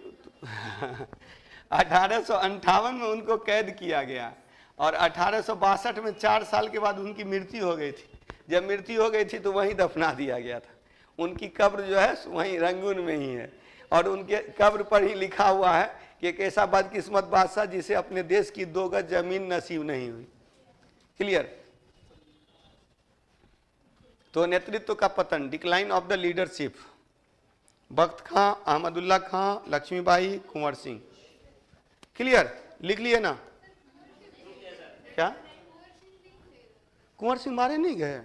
1858 में उनको कैद किया गया, और 1862 में 4 साल के बाद उनकी मृत्यु हो गई थी। जब मृत्यु हो गई थी तो वहीं दफना दिया गया था। उनकी कब्र जो है वहीं रंगून में ही है, और उनके कब्र पर ही लिखा हुआ है कि एक ऐसा बदकिस्मत बादशाह जिसे अपने देश की 2 गज जमीन नसीब नहीं हुई। क्लियर। तो नेतृत्व का पतन, decline of the leadership, Bakht Khan, Ahmadullah Khan, Lakshmibai, Kunwar Singh. Clear, लिख लिए ना। क्या कुंवर सिंह मारे नहीं गए,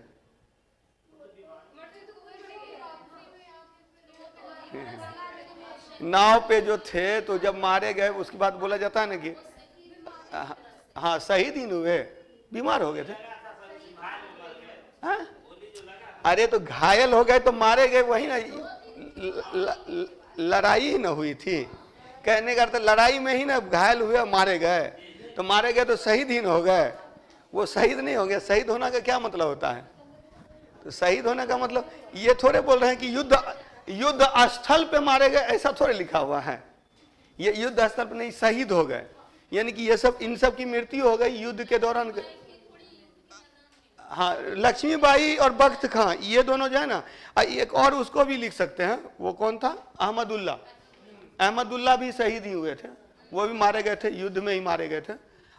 नाव पे जो थे, तो जब मारे गए उसके बाद बोला जाता है ना कि हाँ शहीद ही हुए, बीमार हो गए थे। हाँ? अरे तो घायल हो गए तो मारे गए, वही ना, लड़ाई ही ना हुई थी। कहने का अर्थ लड़ाई में ही ना घायल हुए, मारे गए, तो मारे गए तो शहीद ही ना हो गए, वो शहीद नहीं हो गया। शहीद होने का क्या मतलब होता है, तो शहीद होने का मतलब ये थोड़े बोल रहे हैं कि युद्ध स्थल पे मारे गए, ऐसा थोड़े लिखा हुआ है। ये युद्ध स्थल पे नहीं, शहीद हो गए, यानी कि ये सब, इन सब की मृत्यु हो गई युद्ध के दौरान। हाँ, लक्ष्मीबाई और बख्त खां ये दोनों जो है ना, एक और उसको भी लिख सकते हैं, वो कौन था, अहमदुल्ला। अहमदुल्ला भी शहीद ही हुए थे, वो भी मारे गए थे, युद्ध में ही मारे गए थे।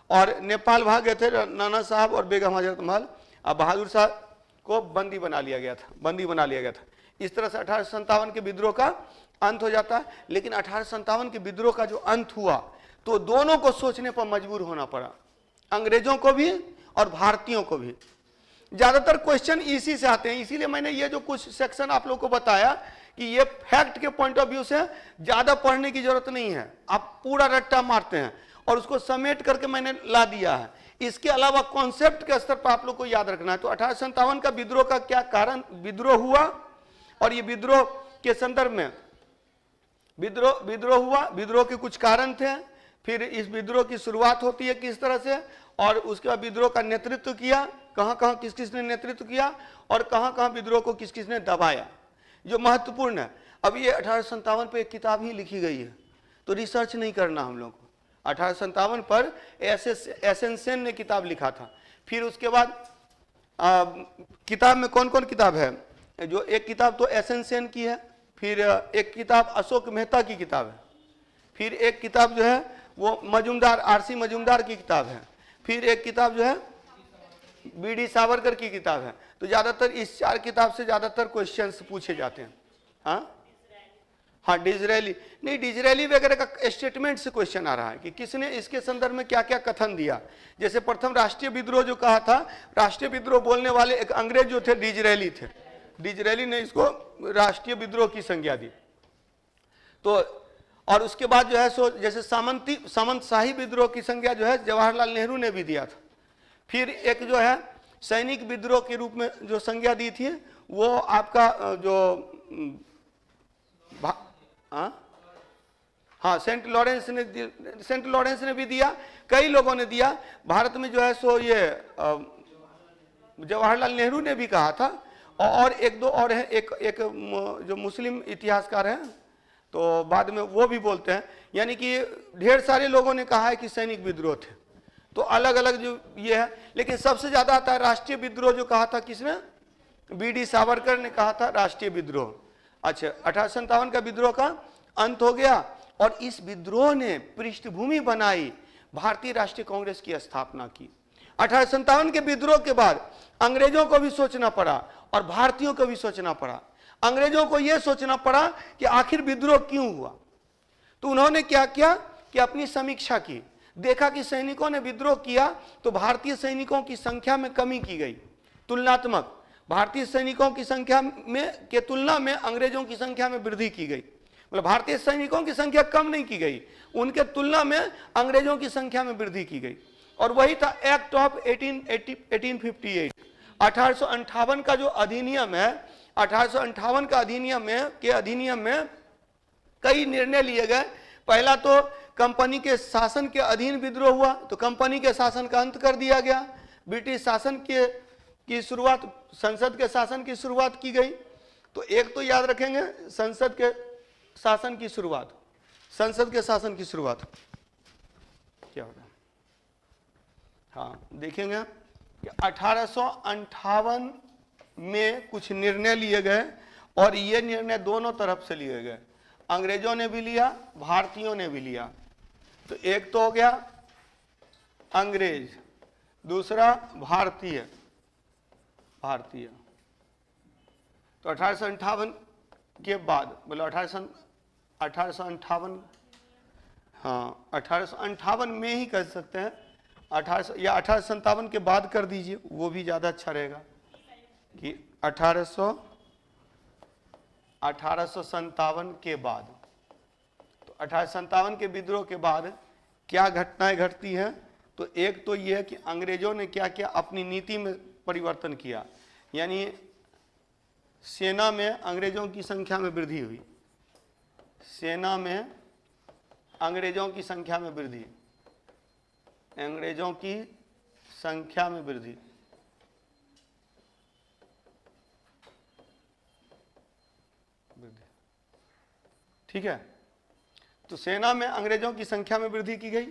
और नेपाल भाग गए थे नाना साहब और बेगम हजरत महल। अब बहादुर साहब को बंदी बना लिया गया था। इस तरह से 1857 के विद्रोह का अंत हो जाता है। लेकिन 1857 के विद्रोह का जो अंत हुआ तो दोनों को सोचने पर मजबूर होना पड़ा, अंग्रेजों को भी और भारतीयों को भी। ज्यादातर क्वेश्चन इसी से आते हैं, इसीलिए मैंने ये जो कुछ सेक्शन आप लोग को बताया कि ये फैक्ट के पॉइंट ऑफ व्यू से ज्यादा पढ़ने की जरूरत नहीं है, आप पूरा रट्टा मारते हैं और उसको समेट करके मैंने ला दिया है। इसके अलावा कॉन्सेप्ट के स्तर पर आप लोग को याद रखना है। तो 1857 का विद्रोह का क्या कारण, विद्रोह हुआ और ये विद्रोह के संदर्भ में विद्रोह हुआ, विद्रोह के कुछ कारण थे, फिर इस विद्रोह की शुरुआत होती है किस तरह से, और उसके बाद विद्रोह का नेतृत्व किया, कहां कहां किस किस ने नेतृत्व किया और कहां कहां विद्रोह को किस किस ने दबाया, जो महत्वपूर्ण है। अब ये 1857 पे एक किताब ही लिखी गई है, तो रिसर्च नहीं करना हम लोग को। 1857 पर एसएन सेन ने किताब लिखा था। फिर उसके बाद किताब में कौन कौन किताब है, जो एक किताब तो एसएन सेन की है, फिर एक किताब अशोक मेहता की किताब है, फिर एक किताब जो है वो मजूमदार, आरसी मजूमदार की किताब है, फिर एक किताब जो है बीडी सावरकर की किताब है। तो ज्यादातर इस 4 किताब से ज्यादातर क्वेश्चंस पूछे जाते हैं। हाँ, डिजरेली नहीं, डिजरेली वगैरह का स्टेटमेंट से क्वेश्चन आ रहा है कि किसने इसके संदर्भ में क्या क्या कथन दिया। जैसे प्रथम राष्ट्रीय विद्रोह जो कहा था, राष्ट्रीय विद्रोह बोलने वाले एक अंग्रेज जो थे डिजरेली थे, डिजरेली ने इसको राष्ट्रीय विद्रोह की संज्ञा दी। तो और उसके बाद जो है सो जैसे सामंत शाही विद्रोह की संज्ञा जो है जवाहरलाल नेहरू ने भी दिया था। फिर एक जो है सैनिक विद्रोह के रूप में जो संज्ञा दी थी वो आपका जो हाँ सेंट लॉरेंस ने भी दिया, कई लोगों ने दिया। भारत में जो है सो ये जवाहरलाल नेहरू ने भी कहा था, और एक दो और है, एक जो मुस्लिम इतिहासकार हैं तो बाद में वो भी बोलते हैं। यानी कि ढेर सारे लोगों ने कहा है कि सैनिक विद्रोह थे, तो अलग अलग जो ये है। लेकिन सबसे ज्यादा आता है राष्ट्रीय विद्रोह, जो कहा था किसने, बीडी सावरकर ने कहा था राष्ट्रीय विद्रोह। अच्छा, 1857 का विद्रोह का अंत हो गया और इस विद्रोह ने पृष्ठभूमि बनाई भारतीय राष्ट्रीय कांग्रेस की स्थापना की। 1857 के विद्रोह के बाद अंग्रेजों को भी सोचना पड़ा और भारतीयों को भी सोचना पड़ा। अंग्रेजों को यह सोचना पड़ा कि आखिर विद्रोह क्यों हुआ। तो उन्होंने क्या किया कि अपनी समीक्षा की, देखा कि सैनिकों ने विद्रोह किया तो भारतीय सैनिकों की संख्या में कमी की गई, तुलनात्मक भारतीय सैनिकों की संख्या में के तुलना में अंग्रेजों की संख्या में वृद्धि की गई। मतलब भारतीय सैनिकों की संख्या कम नहीं की गई, उनके तुलना में अंग्रेजों की संख्या में वृद्धि की गई। और वही था एक्ट ऑफ 1858, 1858 का जो अधिनियम है, 1858 का अधिनियम में कई निर्णय लिए गए। पहला तो कंपनी के शासन के अधीन विद्रोह हुआ, तो कंपनी के शासन का अंत कर दिया गया। ब्रिटिश शासन की शुरुआत, संसद के शासन की शुरुआत की गई। तो एक तो याद रखेंगे संसद के शासन की शुरुआत, संसद के शासन की शुरुआत क्या होगा। हाँ, देखेंगे कि 1858 में कुछ निर्णय लिए गए और ये निर्णय दोनों तरफ से लिए गए, अंग्रेजों ने भी लिया, भारतीयों ने भी लिया। तो एक तो हो गया अंग्रेज, दूसरा भारतीय। तो 1858 के बाद बोलो 1858, हाँ 1858 में ही कर सकते हैं, 1800 या 1857 के बाद कर दीजिए, वो भी ज़्यादा अच्छा रहेगा कि 1857 के बाद। तो 1857 के विद्रोह के बाद क्या घटनाएं घटती हैं, तो एक तो ये है कि अंग्रेजों ने क्या किया, अपनी नीति में परिवर्तन किया। यानी सेना में अंग्रेजों की संख्या में वृद्धि हुई, सेना में अंग्रेजों की संख्या में वृद्धि, अंग्रेजों की संख्या में वृद्धि। ठीक है, तो सेना में अंग्रेजों की संख्या में वृद्धि की गई।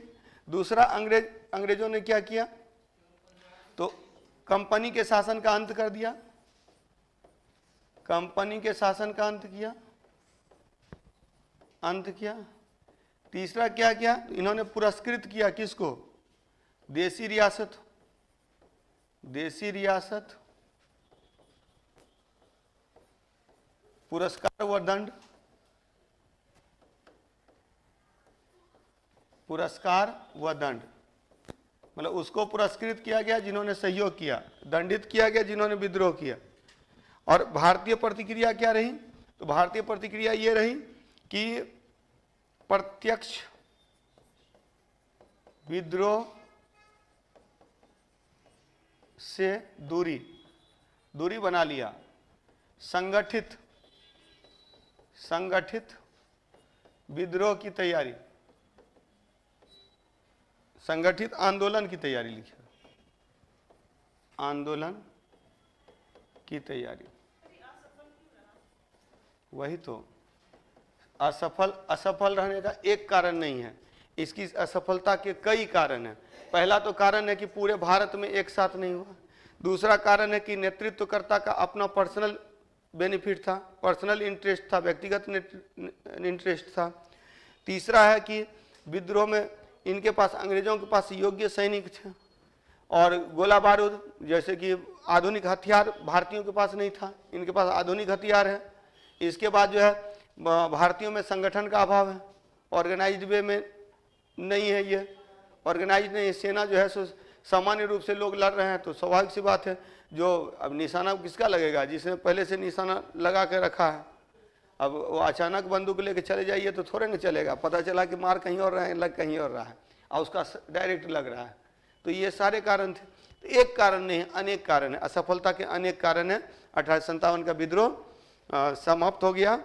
दूसरा अंग्रेजों ने क्या किया, तो कंपनी के शासन का अंत कर दिया, कंपनी के शासन का अंत किया, अंत किया। तीसरा क्या किया, इन्होंने पुरस्कृत किया किसको, देसी रियासत, देसी रियासत, पुरस्कार व दंड, पुरस्कार व दंड, मतलब उसको पुरस्कृत किया गया जिन्होंने सहयोग किया, दंडित किया गया जिन्होंने विद्रोह किया। और भारतीय प्रतिक्रिया क्या रही, तो भारतीय प्रतिक्रिया ये रही कि प्रत्यक्ष विद्रोह से दूरी, दूरी बना लिया, संगठित, संगठित विद्रोह की तैयारी, संगठित आंदोलन की तैयारी लिखा, आंदोलन की तैयारी। वही तो, असफल, असफल रहने का एक कारण नहीं है, इसकी असफलता के कई कारण हैं। पहला तो कारण है कि पूरे भारत में एक साथ नहीं हुआ। दूसरा कारण है कि नेतृत्वकर्ता का अपना पर्सनल बेनिफिट था, पर्सनल इंटरेस्ट था, व्यक्तिगत इंटरेस्ट था। तीसरा है कि विद्रोह में इनके पास, अंग्रेजों के पास योग्य सैनिक थे और गोला बारूद जैसे कि आधुनिक हथियार भारतीयों के पास नहीं था, इनके पास आधुनिक हथियार है। इसके बाद जो है भारतीयों में संगठन का अभाव है, ऑर्गेनाइज्ड वे में नहीं है, ये ऑर्गेनाइज नहीं, सेना जो है सो सामान्य रूप से लोग लड़ रहे हैं, तो स्वाभाविक सी बात है जो अब निशाना किसका लगेगा, जिसने पहले से निशाना लगा के रखा है। अब वो अचानक बंदूक लेके चले जाइए तो थोड़े न चलेगा, पता चला कि मार कहीं और रहा है, लग कहीं और रहा है और उसका डायरेक्ट लग रहा है। तो ये सारे कारण थे, तो एक कारण नहीं, अनेक कारण है, असफलता के अनेक कारण है। 1857 का विद्रोह समाप्त हो गया।